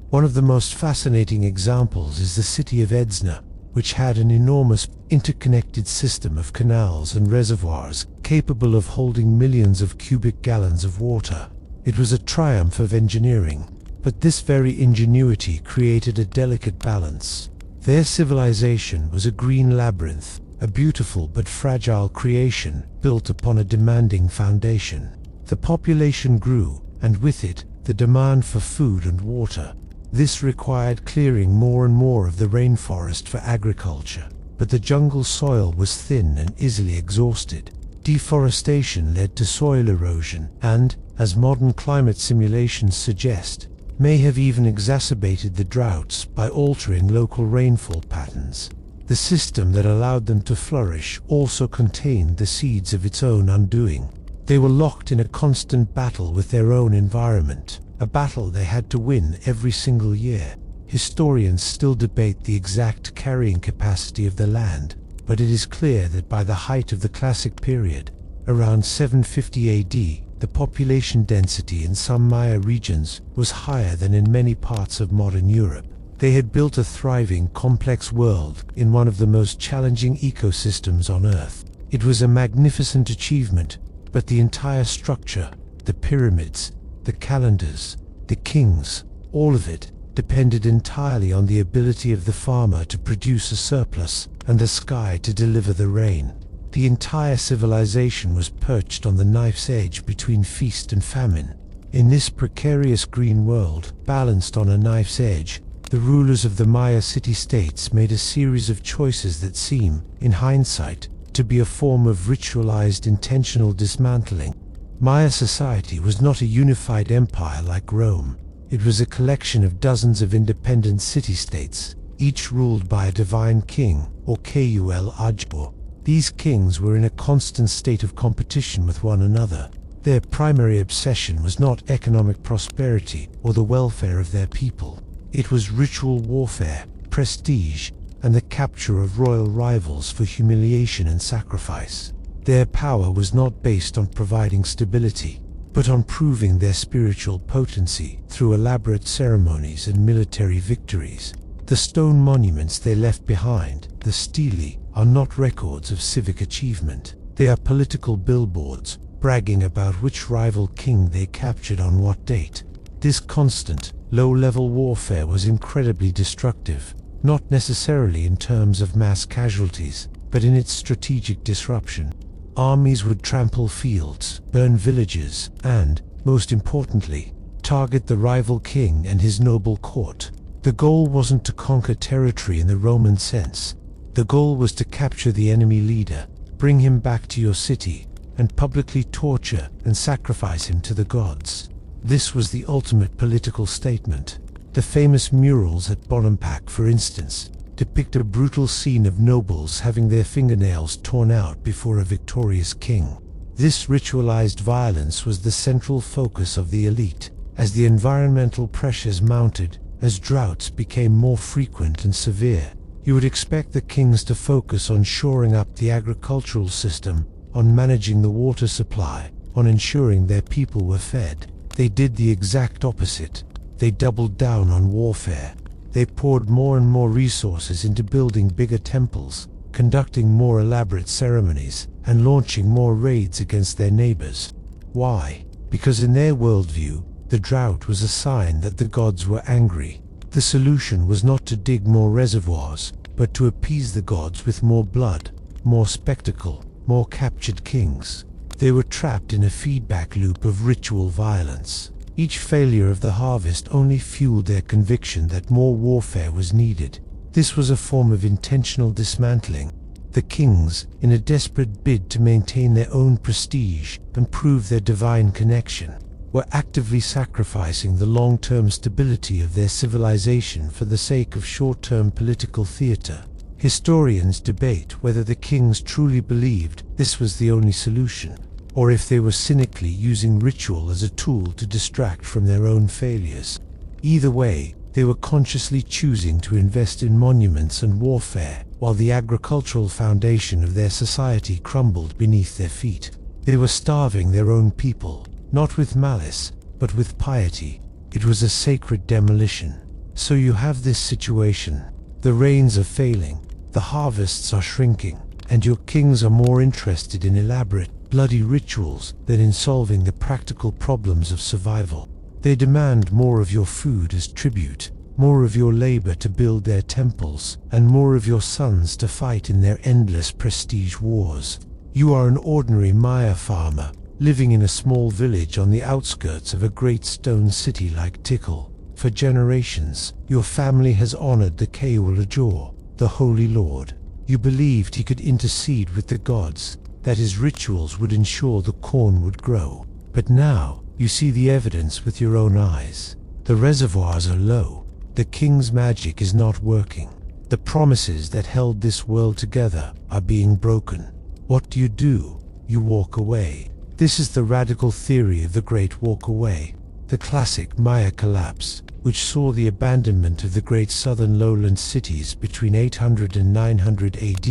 One of the most fascinating examples is the city of Edsna, which had an enormous interconnected system of canals and reservoirs capable of holding millions of cubic gallons of water. It was a triumph of engineering, but this very ingenuity created a delicate balance. Their civilization was a green labyrinth, a beautiful but fragile creation built upon a demanding foundation. The population grew, and with it, the demand for food and water. This required clearing more and more of the rainforest for agriculture, but the jungle soil was thin and easily exhausted. Deforestation led to soil erosion and, as modern climate simulations suggest, may have even exacerbated the droughts by altering local rainfall patterns. The system that allowed them to flourish also contained the seeds of its own undoing. They were locked in a constant battle with their own environment, a battle they had to win every single year. Historians still debate the exact carrying capacity of the land, but it is clear that by the height of the Classic period, around 750 AD, the population density in some Maya regions was higher than in many parts of modern Europe. They had built a thriving, complex world in one of the most challenging ecosystems on Earth. It was a magnificent achievement, but the entire structure, the pyramids, the calendars, the kings, all of it depended entirely on the ability of the farmer to produce a surplus and the sky to deliver the rain. The entire civilization was perched on the knife's edge between feast and famine. In this precarious green world, balanced on a knife's edge, the rulers of the Maya city-states made a series of choices that seem, in hindsight, to be a form of ritualized intentional dismantling. Maya society was not a unified empire like Rome. It was a collection of dozens of independent city-states, each ruled by a divine king, or Kul Ajbo. These kings were in a constant state of competition with one another. Their primary obsession was not economic prosperity or the welfare of their people. It was ritual warfare, prestige, and the capture of royal rivals for humiliation and sacrifice. Their power was not based on providing stability, but on proving their spiritual potency through elaborate ceremonies and military victories. The stone monuments they left behind, the stelae, are not records of civic achievement. They are political billboards, bragging about which rival king they captured on what date. This constant, low-level warfare was incredibly destructive, not necessarily in terms of mass casualties, but in its strategic disruption. Armies would trample fields, burn villages, and, most importantly, target the rival king and his noble court. The goal wasn't to conquer territory in the Roman sense. The goal was to capture the enemy leader, bring him back to your city, and publicly torture and sacrifice him to the gods. This was the ultimate political statement. The famous murals at Bonampak, for instance, depict a brutal scene of nobles having their fingernails torn out before a victorious king. This ritualized violence was the central focus of the elite. As the environmental pressures mounted, as droughts became more frequent and severe, you would expect the kings to focus on shoring up the agricultural system, on managing the water supply, on ensuring their people were fed. They did the exact opposite. They doubled down on warfare. They poured more and more resources into building bigger temples, conducting more elaborate ceremonies, and launching more raids against their neighbors. Why? Because in their worldview, the drought was a sign that the gods were angry. The solution was not to dig more reservoirs, but to appease the gods with more blood, more spectacle, more captured kings. They were trapped in a feedback loop of ritual violence. Each failure of the harvest only fueled their conviction that more warfare was needed. This was a form of intentional dismantling. The kings, in a desperate bid to maintain their own prestige and prove their divine connection, were actively sacrificing the long-term stability of their civilization for the sake of short-term political theater. Historians debate whether the kings truly believed this was the only solution, or if they were cynically using ritual as a tool to distract from their own failures. Either way, they were consciously choosing to invest in monuments and warfare, while the agricultural foundation of their society crumbled beneath their feet. They were starving their own people, not with malice, but with piety. It was a sacred demolition. So you have this situation. The rains are failing, the harvests are shrinking, and your kings are more interested in elaborate, bloody rituals than in solving the practical problems of survival. They demand more of your food as tribute, more of your labor to build their temples, and more of your sons to fight in their endless prestige wars. You are an ordinary Maya farmer, living in a small village on the outskirts of a great stone city like Tikal. For generations, your family has honored the Kewalajor, the Holy Lord. You believed he could intercede with the gods, that his rituals would ensure the corn would grow. But now, you see the evidence with your own eyes. The reservoirs are low. The king's magic is not working. The promises that held this world together are being broken. What do? You walk away. This is the radical theory of the Great Walk Away, the classic Maya collapse, which saw the abandonment of the great southern lowland cities between 800 and 900 AD,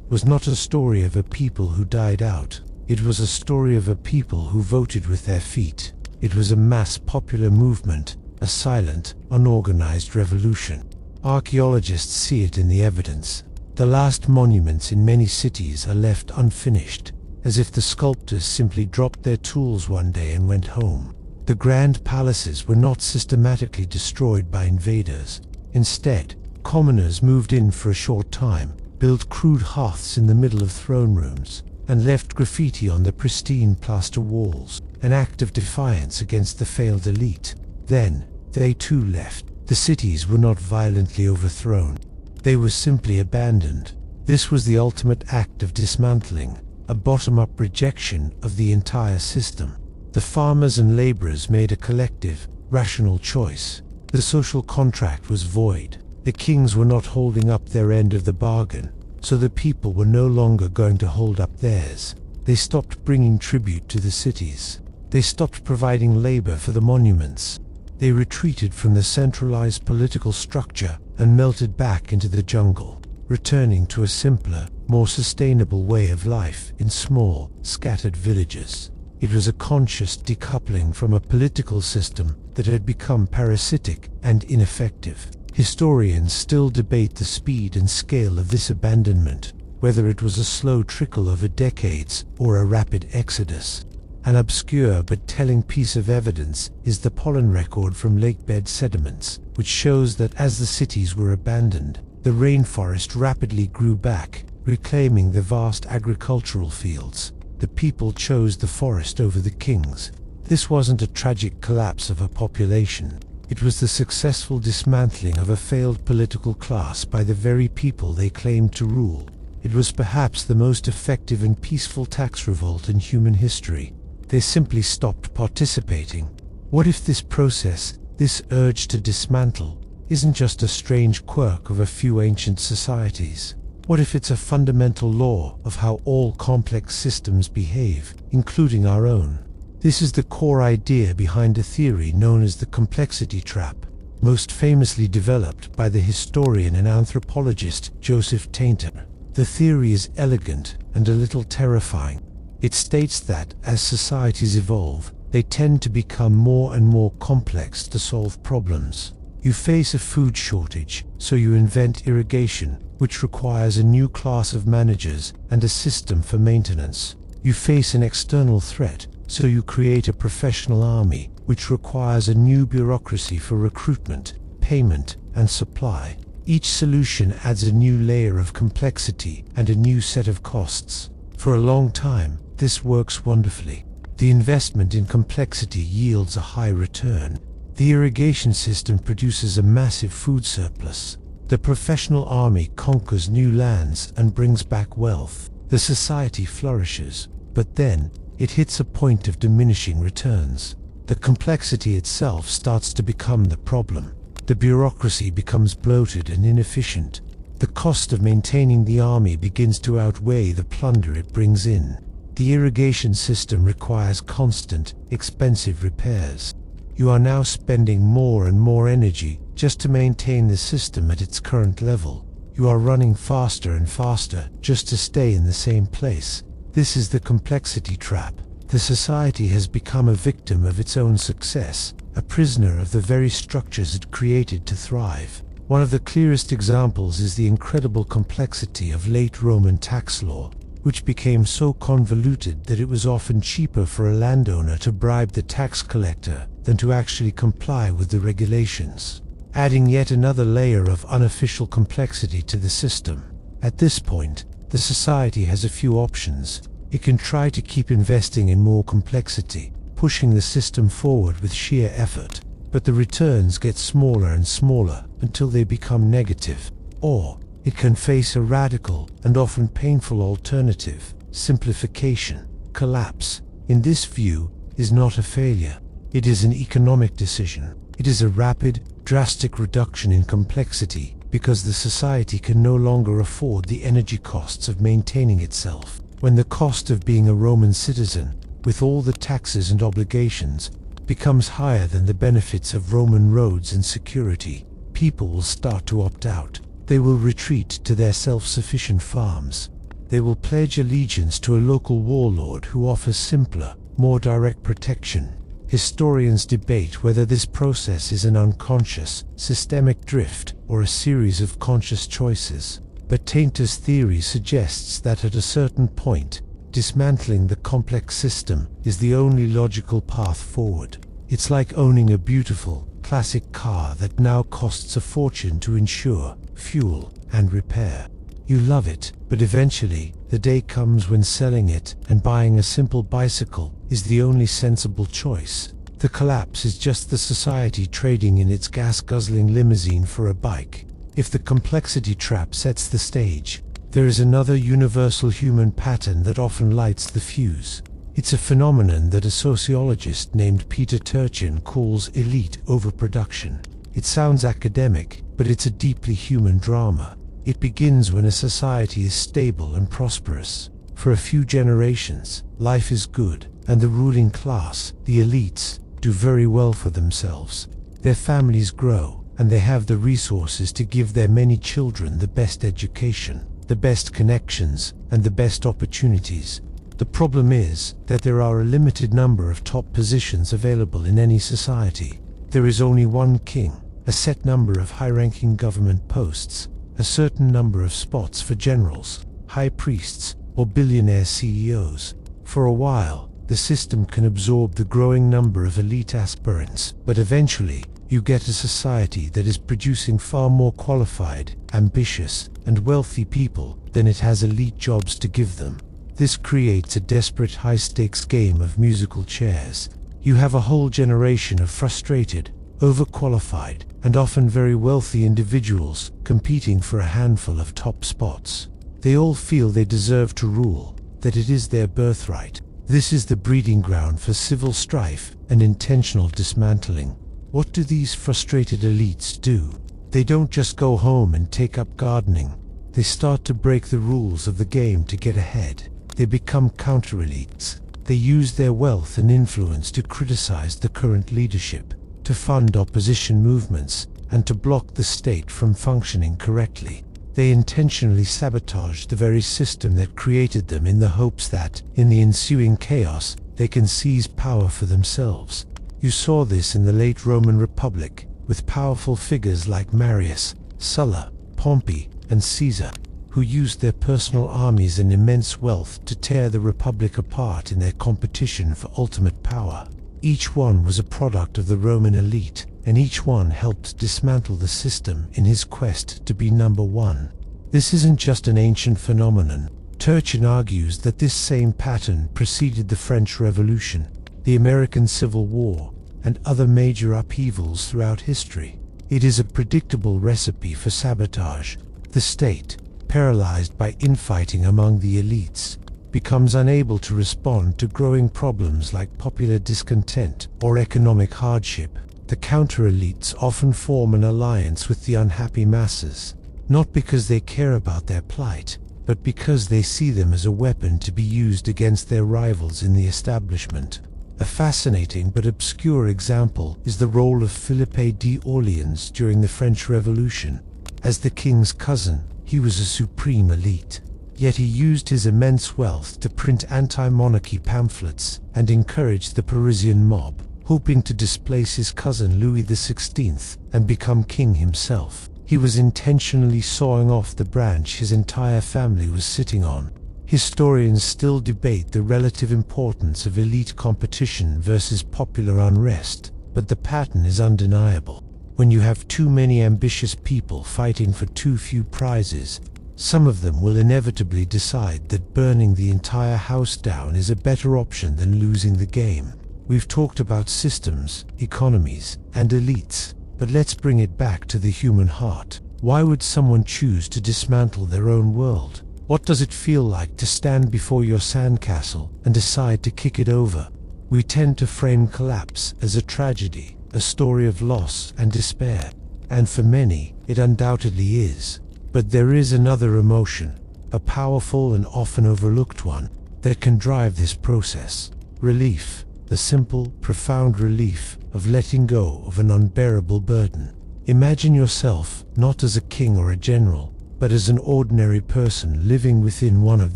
was not a story of a people who died out. It was a story of a people who voted with their feet. It was a mass popular movement, a silent, unorganized revolution. Archaeologists see it in the evidence. The last monuments in many cities are left unfinished, as if the sculptors simply dropped their tools one day and went home. The grand palaces were not systematically destroyed by invaders. Instead, commoners moved in for a short time, built crude hearths in the middle of throne rooms, and left graffiti on the pristine plaster walls, an act of defiance against the failed elite. Then, they too left. The cities were not violently overthrown. They were simply abandoned. This was the ultimate act of dismantling, a bottom-up rejection of the entire system. The farmers and laborers made a collective, rational choice. The social contract was void. The kings were not holding up their end of the bargain, so the people were no longer going to hold up theirs. They stopped bringing tribute to the cities. They stopped providing labor for the monuments. They retreated from the centralized political structure and melted back into the jungle. returning to a simpler, more sustainable way of life in small, scattered villages. It was a conscious decoupling from a political system that had become parasitic and ineffective. Historians still debate the speed and scale of this abandonment, whether it was a slow trickle over decades or a rapid exodus. An obscure but telling piece of evidence is the pollen record from lakebed sediments, which shows that as the cities were abandoned, the rainforest rapidly grew back, reclaiming the vast agricultural fields. The people chose the forest over the kings. This wasn't a tragic collapse of a population. It was the successful dismantling of a failed political class by the very people they claimed to rule. It was perhaps the most effective and peaceful tax revolt in human history. They simply stopped participating. What if this process, this urge to dismantle, isn't just a strange quirk of a few ancient societies? What if it's a fundamental law of how all complex systems behave, including our own? This is the core idea behind a theory known as the complexity trap, most famously developed by the historian and anthropologist Joseph Tainter. The theory is elegant and a little terrifying. It states that as societies evolve, they tend to become more and more complex to solve problems. You face a food shortage, so you invent irrigation, which requires a new class of managers and a system for maintenance. You face an external threat, so you create a professional army, which requires a new bureaucracy for recruitment, payment, and supply. Each solution adds a new layer of complexity and a new set of costs. For a long time, this works wonderfully. The investment in complexity yields a high return. The irrigation system produces a massive food surplus. The professional army conquers new lands and brings back wealth. The society flourishes. But then, it hits a point of diminishing returns. The complexity itself starts to become the problem. The bureaucracy becomes bloated and inefficient. The cost of maintaining the army begins to outweigh the plunder it brings in. The irrigation system requires constant, expensive repairs. You are now spending more and more energy just to maintain the system at its current level. You are running faster and faster just to stay in the same place. This is the complexity trap. The society has become a victim of its own success, a prisoner of the very structures it created to thrive. One of the clearest examples is the incredible complexity of late Roman tax law, which became so convoluted that it was often cheaper for a landowner to bribe the tax collector than to actually comply with the regulations, adding yet another layer of unofficial complexity to the system. At this point, the society has a few options. It can try to keep investing in more complexity, pushing the system forward with sheer effort, but the returns get smaller and smaller until they become negative. Or it can face a radical and often painful alternative: simplification. Collapse, in this view, is not a failure. It is an economic decision. It is a rapid, drastic reduction in complexity because the society can no longer afford the energy costs of maintaining itself. When the cost of being a Roman citizen, with all the taxes and obligations, becomes higher than the benefits of Roman roads and security, people will start to opt out. They will retreat to their self-sufficient farms. They will pledge allegiance to a local warlord who offers simpler, more direct protection. Historians debate whether this process is an unconscious, systemic drift or a series of conscious choices. But Tainter's theory suggests that at a certain point, dismantling the complex system is the only logical path forward. It's like owning a beautiful, classic car that now costs a fortune to insure, fuel, and repair. You love it, but eventually, the day comes when selling it and buying a simple bicycle is the only sensible choice. The collapse is just the society trading in its gas-guzzling limousine for a bike. If the complexity trap sets the stage, there is another universal human pattern that often lights the fuse. It's a phenomenon that a sociologist named Peter Turchin calls elite overproduction. It sounds academic, but it's a deeply human drama. It begins when a society is stable and prosperous. For a few generations, life is good, and the ruling class, the elites, do very well for themselves. Their families grow, and they have the resources to give their many children the best education, the best connections, and the best opportunities. The problem is that there are a limited number of top positions available in any society. There is only one king, a set number of high-ranking government posts, a certain number of spots for generals, high priests, or billionaire CEOs. For a while, the system can absorb the growing number of elite aspirants, but eventually, you get a society that is producing far more qualified, ambitious, and wealthy people than it has elite jobs to give them. This creates a desperate high-stakes game of musical chairs. You have a whole generation of frustrated, overqualified, and often very wealthy individuals competing for a handful of top spots. They all feel they deserve to rule, that it is their birthright. This is the breeding ground for civil strife and intentional dismantling. What do these frustrated elites do? They don't just go home and take up gardening. They start to break the rules of the game to get ahead. They become counter-elites. They use their wealth and influence to criticize the current leadership, to fund opposition movements, and to block the state from functioning correctly. They intentionally sabotage the very system that created them in the hopes that, in the ensuing chaos, they can seize power for themselves. You saw this in the late Roman Republic, with powerful figures like Marius, Sulla, Pompey, and Caesar, who used their personal armies and immense wealth to tear the Republic apart in their competition for ultimate power. Each one was a product of the Roman elite, and each one helped dismantle the system in his quest to be number one. This isn't just an ancient phenomenon. Turchin argues that this same pattern preceded the French Revolution, the American Civil War, and other major upheavals throughout history. It is a predictable recipe for sabotage. The state, paralyzed by infighting among the elites, becomes unable to respond to growing problems like popular discontent or economic hardship. The counter-elites often form an alliance with the unhappy masses, not because they care about their plight, but because they see them as a weapon to be used against their rivals in the establishment. A fascinating but obscure example is the role of Philippe d'Orléans during the French Revolution. As the king's cousin, he was a supreme elite. Yet he used his immense wealth to print anti-monarchy pamphlets and encourage the Parisian mob, hoping to displace his cousin Louis XVI and become king himself. He was intentionally sawing off the branch his entire family was sitting on. Historians still debate the relative importance of elite competition versus popular unrest, but the pattern is undeniable. When you have too many ambitious people fighting for too few prizes, some of them will inevitably decide that burning the entire house down is a better option than losing the game. We've talked about systems, economies, and elites, but let's bring it back to the human heart. Why would someone choose to dismantle their own world? What does it feel like to stand before your sandcastle and decide to kick it over? We tend to frame collapse as a tragedy, a story of loss and despair, and for many, it undoubtedly is. But there is another emotion, a powerful and often overlooked one, that can drive this process. Relief, the simple, profound relief of letting go of an unbearable burden. Imagine yourself not as a king or a general, but as an ordinary person living within one of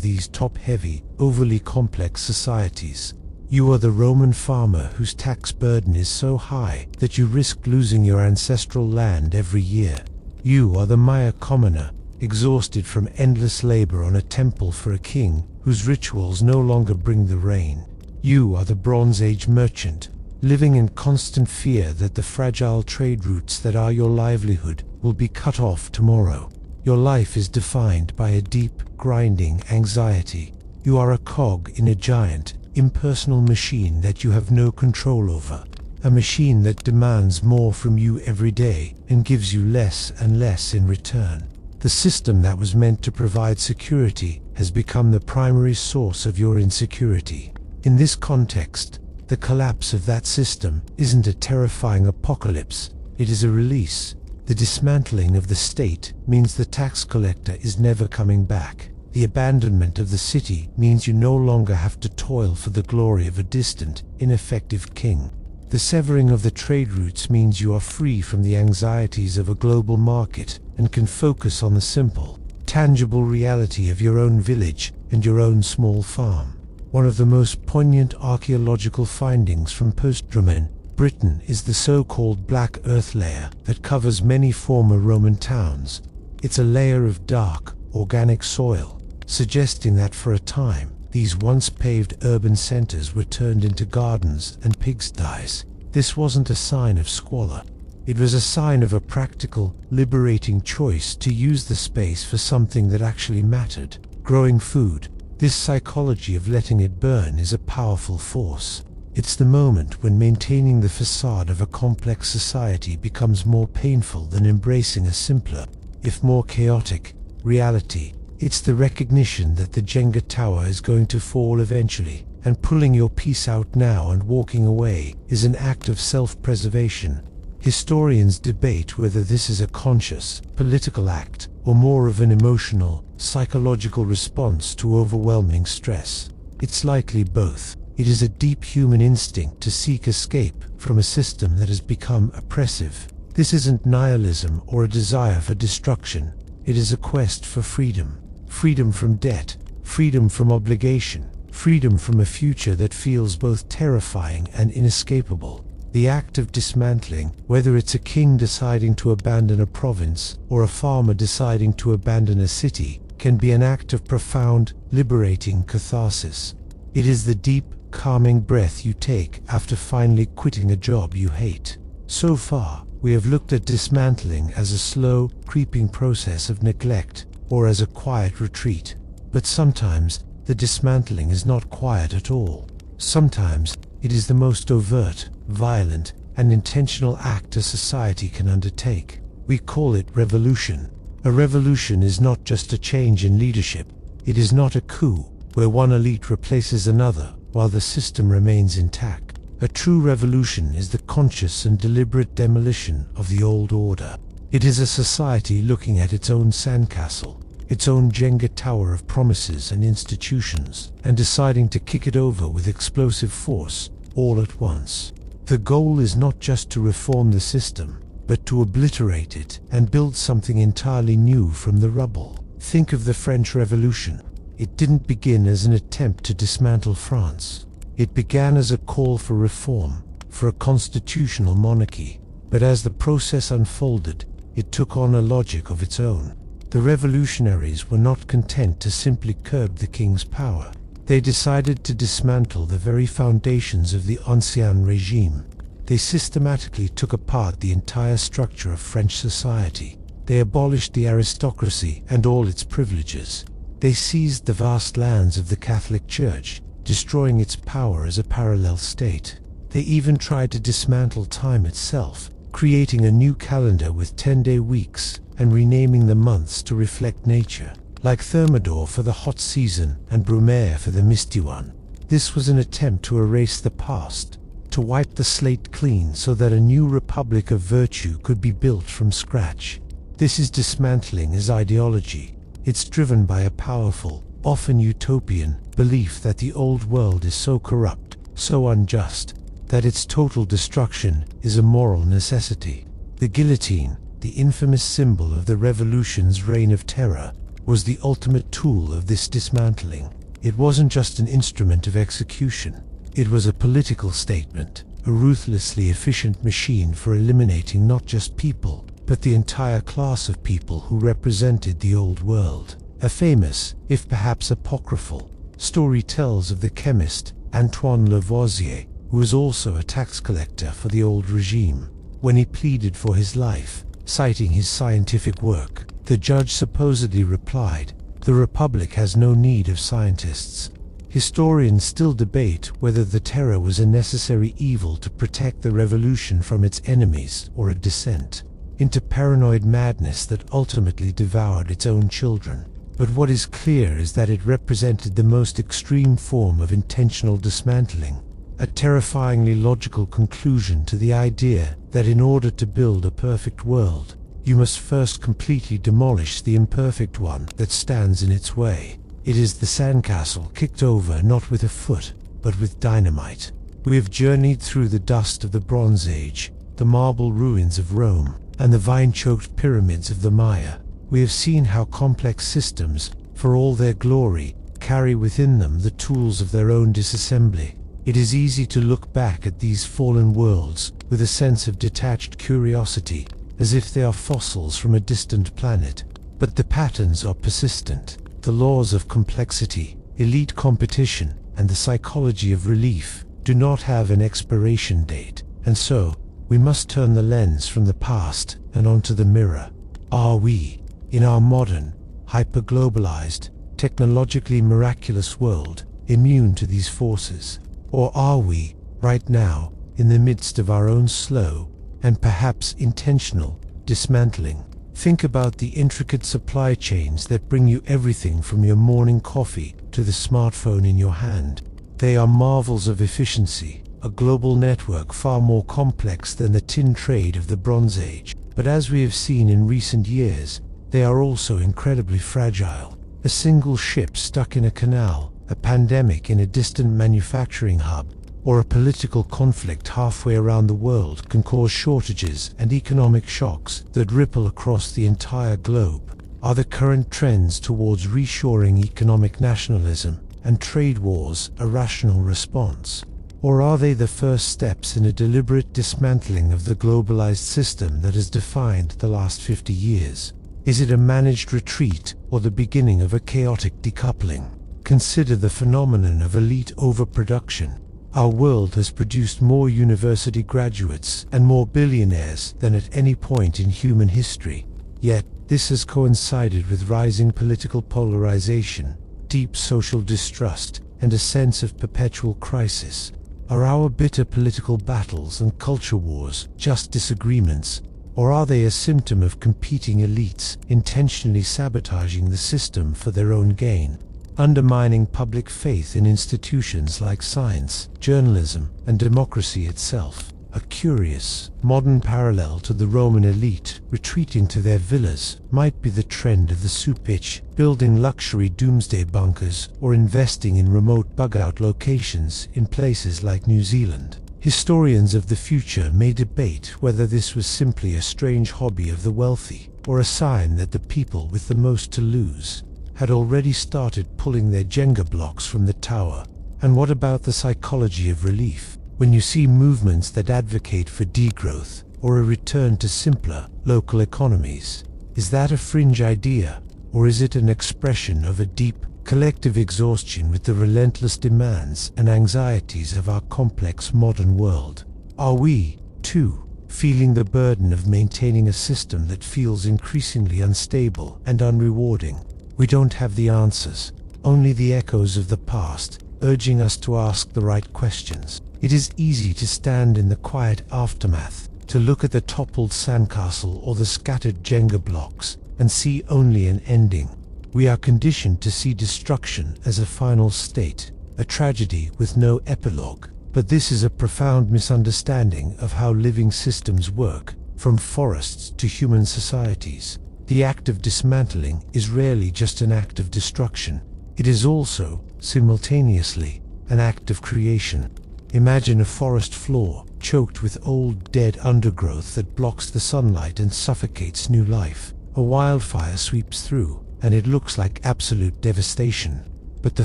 these top-heavy, overly complex societies. You are the Roman farmer whose tax burden is so high that you risk losing your ancestral land every year. You are the Maya commoner, exhausted from endless labor on a temple for a king whose rituals no longer bring the rain. You are the Bronze Age merchant, living in constant fear that the fragile trade routes that are your livelihood will be cut off tomorrow. Your life is defined by a deep, grinding anxiety. You are a cog in a giant, impersonal machine that you have no control over. A machine that demands more from you every day and gives you less and less in return. The system that was meant to provide security has become the primary source of your insecurity. In this context, the collapse of that system isn't a terrifying apocalypse, it is a release. The dismantling of the state means the tax collector is never coming back. The abandonment of the city means you no longer have to toil for the glory of a distant, ineffective king. The severing of the trade routes means you are free from the anxieties of a global market and can focus on the simple, tangible reality of your own village and your own small farm. One of the most poignant archaeological findings from post-Roman Britain is the so-called Black Earth layer that covers many former Roman towns. It's a layer of dark, organic soil, suggesting that for a time, these once paved urban centers were turned into gardens and pigsties. This wasn't a sign of squalor. It was a sign of a practical, liberating choice to use the space for something that actually mattered: growing food. This psychology of letting it burn is a powerful force. It's the moment when maintaining the facade of a complex society becomes more painful than embracing a simpler, if more chaotic, reality. It's the recognition that the Jenga tower is going to fall eventually, and pulling your piece out now and walking away is an act of self-preservation. Historians debate whether this is a conscious, political act, or more of an emotional, psychological response to overwhelming stress. It's likely both. It is a deep human instinct to seek escape from a system that has become oppressive. This isn't nihilism or a desire for destruction. It is a quest for freedom. Freedom from debt, freedom from obligation, freedom from a future that feels both terrifying and inescapable. The act of dismantling, whether it's a king deciding to abandon a province or a farmer deciding to abandon a city, can be an act of profound, liberating catharsis. It is the deep, calming breath you take after finally quitting a job you hate. So far, we have looked at dismantling as a slow, creeping process of neglect, or as a quiet retreat. But sometimes, the dismantling is not quiet at all. Sometimes, it is the most overt, violent, and intentional act a society can undertake. We call it revolution. A revolution is not just a change in leadership. It is not a coup, where one elite replaces another, while the system remains intact. A true revolution is the conscious and deliberate demolition of the old order. It is a society looking at its own sandcastle, its own Jenga tower of promises and institutions, and deciding to kick it over with explosive force, all at once. The goal is not just to reform the system, but to obliterate it and build something entirely new from the rubble. Think of the French Revolution. It didn't begin as an attempt to dismantle France. It began as a call for reform, for a constitutional monarchy. But as the process unfolded, it took on a logic of its own. The revolutionaries were not content to simply curb the king's power. They decided to dismantle the very foundations of the Ancien regime. They systematically took apart the entire structure of French society. They abolished the aristocracy and all its privileges. They seized the vast lands of the Catholic Church, destroying its power as a parallel state. They even tried to dismantle time itself, creating a new calendar with 10-day weeks and renaming the months to reflect nature, like Thermidor for the hot season and Brumaire for the misty one. This was an attempt to erase the past, to wipe the slate clean so that a new republic of virtue could be built from scratch. This is dismantling as ideology. It's driven by a powerful, often utopian, belief that the old world is so corrupt, so unjust, that its total destruction is a moral necessity. The guillotine, the infamous symbol of the revolution's reign of terror, was the ultimate tool of this dismantling. It wasn't just an instrument of execution. It was a political statement, a ruthlessly efficient machine for eliminating not just people, but the entire class of people who represented the old world. A famous, if perhaps apocryphal, story tells of the chemist Antoine Lavoisier, who was also a tax collector for the old regime. When he pleaded for his life, citing his scientific work, the judge supposedly replied, "The Republic has no need of scientists." Historians still debate whether the terror was a necessary evil to protect the revolution from its enemies or a descent into paranoid madness that ultimately devoured its own children. But what is clear is that it represented the most extreme form of intentional dismantling, a terrifyingly logical conclusion to the idea that in order to build a perfect world, you must first completely demolish the imperfect one that stands in its way. It is the sandcastle kicked over not with a foot, but with dynamite. We have journeyed through the dust of the Bronze Age, the marble ruins of Rome, and the vine-choked pyramids of the Maya. We have seen how complex systems, for all their glory, carry within them the tools of their own disassembly. It is easy to look back at these fallen worlds with a sense of detached curiosity, as if they are fossils from a distant planet. But the patterns are persistent. The laws of complexity, elite competition, and the psychology of relief do not have an expiration date, and so we must turn the lens from the past and onto the mirror. Are we, in our modern, hyper-globalized, technologically miraculous world, immune to these forces? Or are we, right now, in the midst of our own slow, and perhaps intentional, dismantling? Think about the intricate supply chains that bring you everything from your morning coffee to the smartphone in your hand. They are marvels of efficiency, a global network far more complex than the tin trade of the Bronze Age. But as we have seen in recent years, they are also incredibly fragile. A single ship stuck in a canal, a pandemic in a distant manufacturing hub, or a political conflict halfway around the world can cause shortages and economic shocks that ripple across the entire globe. Are the current trends towards reshoring economic nationalism and trade wars a rational response? Or are they the first steps in a deliberate dismantling of the globalized system that has defined the last 50 years? Is it a managed retreat or the beginning of a chaotic decoupling? Consider the phenomenon of elite overproduction. Our world has produced more university graduates and more billionaires than at any point in human history. Yet, this has coincided with rising political polarization, deep social distrust, and a sense of perpetual crisis. Are our bitter political battles and culture wars just disagreements, or are they a symptom of competing elites intentionally sabotaging the system for their own gain, undermining public faith in institutions like science, journalism, and democracy itself? A curious, modern parallel to the Roman elite retreating to their villas might be the trend of the soup-itch, building luxury doomsday bunkers or investing in remote bug-out locations in places like New Zealand. Historians of the future may debate whether this was simply a strange hobby of the wealthy, or a sign that the people with the most to lose had already started pulling their Jenga blocks from the tower. And what about the psychology of relief? When you see movements that advocate for degrowth or a return to simpler, local economies, is that a fringe idea, or is it an expression of a deep, collective exhaustion with the relentless demands and anxieties of our complex modern world? Are we, too, feeling the burden of maintaining a system that feels increasingly unstable and unrewarding? We don't have the answers, only the echoes of the past, urging us to ask the right questions. It is easy to stand in the quiet aftermath, to look at the toppled sandcastle or the scattered Jenga blocks, and see only an ending. We are conditioned to see destruction as a final state, a tragedy with no epilogue. But this is a profound misunderstanding of how living systems work, from forests to human societies. The act of dismantling is rarely just an act of destruction. It is also, simultaneously, an act of creation. Imagine a forest floor, choked with old, dead undergrowth that blocks the sunlight and suffocates new life. A wildfire sweeps through, and it looks like absolute devastation. But the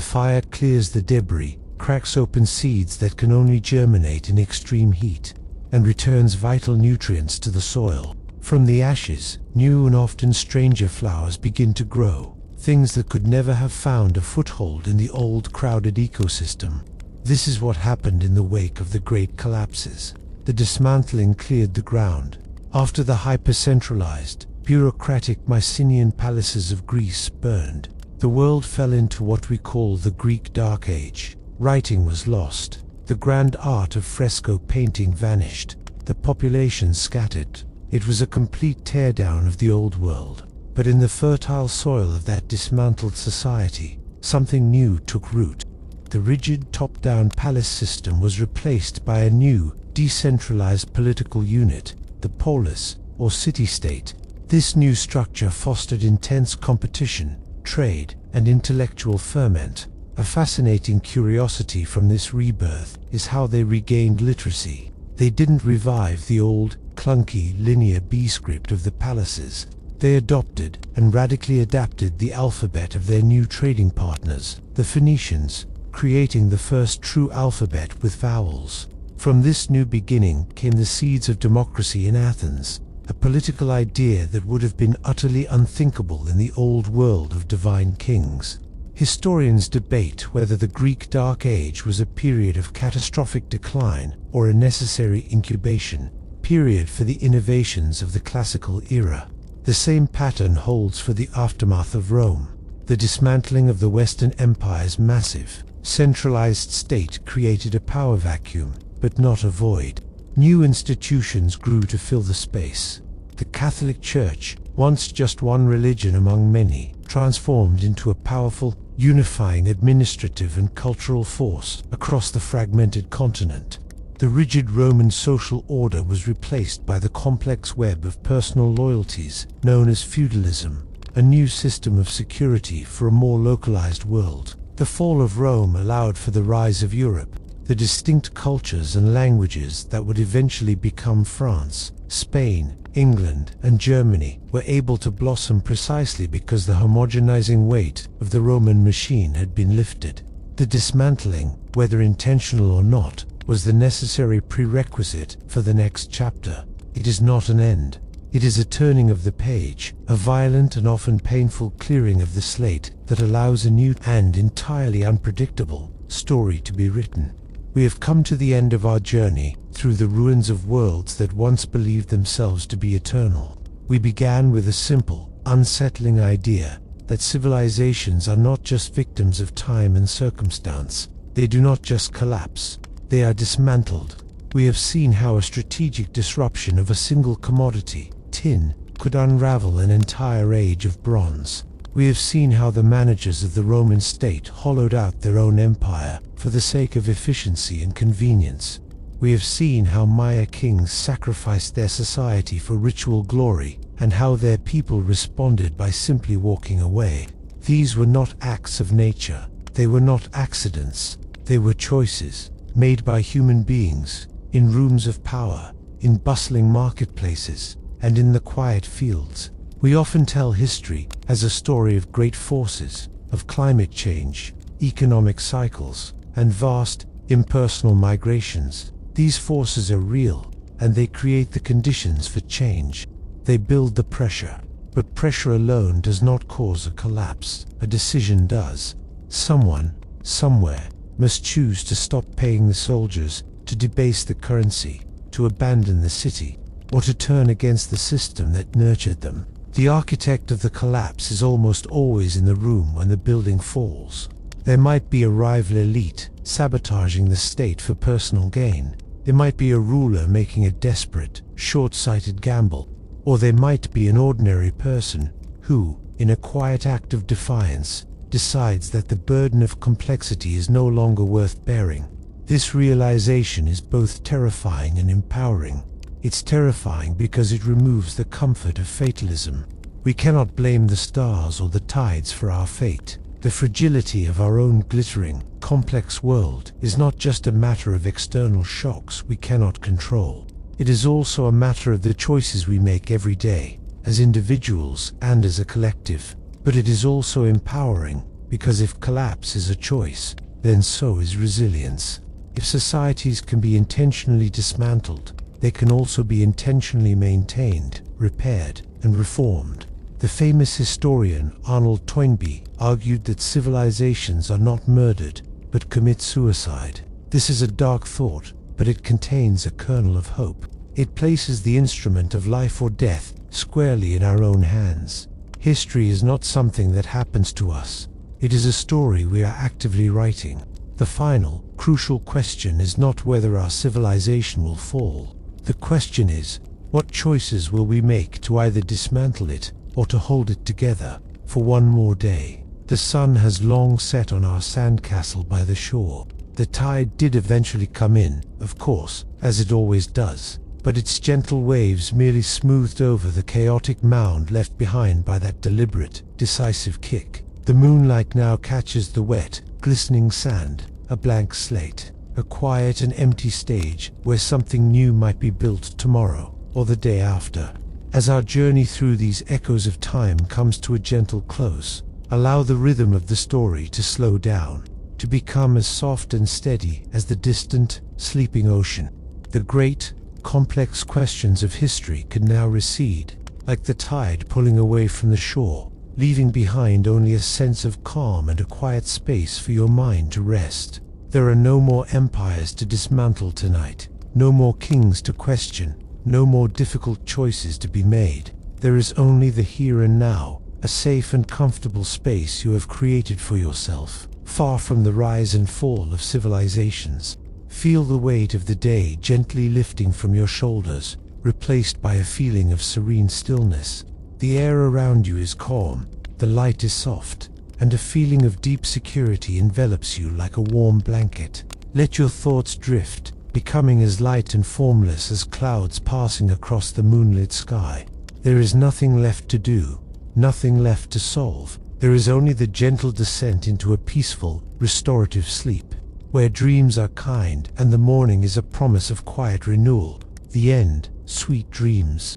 fire clears the debris, cracks open seeds that can only germinate in extreme heat, and returns vital nutrients to the soil. From the ashes, new and often stranger flowers begin to grow, things that could never have found a foothold in the old, crowded ecosystem. This is what happened in the wake of the great collapses. The dismantling cleared the ground. After the hyper-centralized, bureaucratic Mycenaean palaces of Greece burned, the world fell into what we call the Greek Dark Age. Writing was lost. The grand art of fresco painting vanished. The population scattered. It was a complete teardown of the old world. But in the fertile soil of that dismantled society, something new took root. The rigid top-down palace system was replaced by a new, decentralized political unit, the polis, or city-state. This new structure fostered intense competition, trade, and intellectual ferment. A fascinating curiosity from this rebirth is how they regained literacy. They didn't revive the old, clunky, linear B script of the palaces. They adopted and radically adapted the alphabet of their new trading partners, the Phoenicians, creating the first true alphabet with vowels. From this new beginning came the seeds of democracy in Athens, a political idea that would have been utterly unthinkable in the old world of divine kings. Historians debate whether the Greek Dark Age was a period of catastrophic decline or a necessary incubation period for the innovations of the classical era. The same pattern holds for the aftermath of Rome. The dismantling of the Western Empire's massive, centralized state created a power vacuum, but not a void. New institutions grew to fill the space. The Catholic Church, once just one religion among many, transformed into a powerful, unifying administrative and cultural force across the fragmented continent. The rigid Roman social order was replaced by the complex web of personal loyalties known as feudalism, a new system of security for a more localized world. The fall of Rome allowed for the rise of Europe, the distinct cultures and languages that would eventually become France, Spain, England, and Germany were able to blossom precisely because the homogenizing weight of the Roman machine had been lifted. The dismantling, whether intentional or not, was the necessary prerequisite for the next chapter. It is not an end. It is a turning of the page, a violent and often painful clearing of the slate that allows a new and entirely unpredictable story to be written. We have come to the end of our journey through the ruins of worlds that once believed themselves to be eternal. We began with a simple, unsettling idea that civilizations are not just victims of time and circumstance. They do not just collapse. They are dismantled. We have seen how a strategic disruption of a single commodity, tin, could unravel an entire age of bronze. We have seen how the managers of the Roman state hollowed out their own empire for the sake of efficiency and convenience. We have seen how Maya kings sacrificed their society for ritual glory, and how their people responded by simply walking away. These were not acts of nature. They were not accidents. They were choices made by human beings, in rooms of power, in bustling marketplaces, and in the quiet fields. We often tell history as a story of great forces, of climate change, economic cycles, and vast, impersonal migrations. These forces are real, and they create the conditions for change. They build the pressure. But pressure alone does not cause a collapse. A decision does. Someone, somewhere, must choose to stop paying the soldiers, to debase the currency, to abandon the city, or to turn against the system that nurtured them. The architect of the collapse is almost always in the room when the building falls. There might be a rival elite sabotaging the state for personal gain. There might be a ruler making a desperate, short-sighted gamble. Or there might be an ordinary person who, in a quiet act of defiance, decides that the burden of complexity is no longer worth bearing. This realization is both terrifying and empowering. It's terrifying because it removes the comfort of fatalism. We cannot blame the stars or the tides for our fate. The fragility of our own glittering, complex world is not just a matter of external shocks we cannot control. It is also a matter of the choices we make every day, as individuals and as a collective. But it is also empowering, because if collapse is a choice, then so is resilience. If societies can be intentionally dismantled, they can also be intentionally maintained, repaired, and reformed. The famous historian Arnold Toynbee argued that civilizations are not murdered, but commit suicide. This is a dark thought, but it contains a kernel of hope. It places the instrument of life or death squarely in our own hands. History is not something that happens to us. It is a story we are actively writing. The final, crucial question is not whether our civilization will fall. The question is, what choices will we make to either dismantle it or to hold it together for one more day? The sun has long set on our sandcastle by the shore. The tide did eventually come in, of course, as it always does, but its gentle waves merely smoothed over the chaotic mound left behind by that deliberate, decisive kick. The moonlight now catches the wet, glistening sand, a blank slate, a quiet and empty stage where something new might be built tomorrow or the day after. As our journey through these echoes of time comes to a gentle close, allow the rhythm of the story to slow down, to become as soft and steady as the distant, sleeping ocean. The great, complex questions of history can now recede, like the tide pulling away from the shore, leaving behind only a sense of calm and a quiet space for your mind to rest. There are no more empires to dismantle tonight, no more kings to question, no more difficult choices to be made. There is only the here and now, a safe and comfortable space you have created for yourself, far from the rise and fall of civilizations. Feel the weight of the day gently lifting from your shoulders, replaced by a feeling of serene stillness. The air around you is calm, the light is soft, and a feeling of deep security envelops you like a warm blanket. Let your thoughts drift, becoming as light and formless as clouds passing across the moonlit sky. There is nothing left to do, nothing left to solve. There is only the gentle descent into a peaceful, restorative sleep, where dreams are kind and the morning is a promise of quiet renewal. The end, sweet dreams.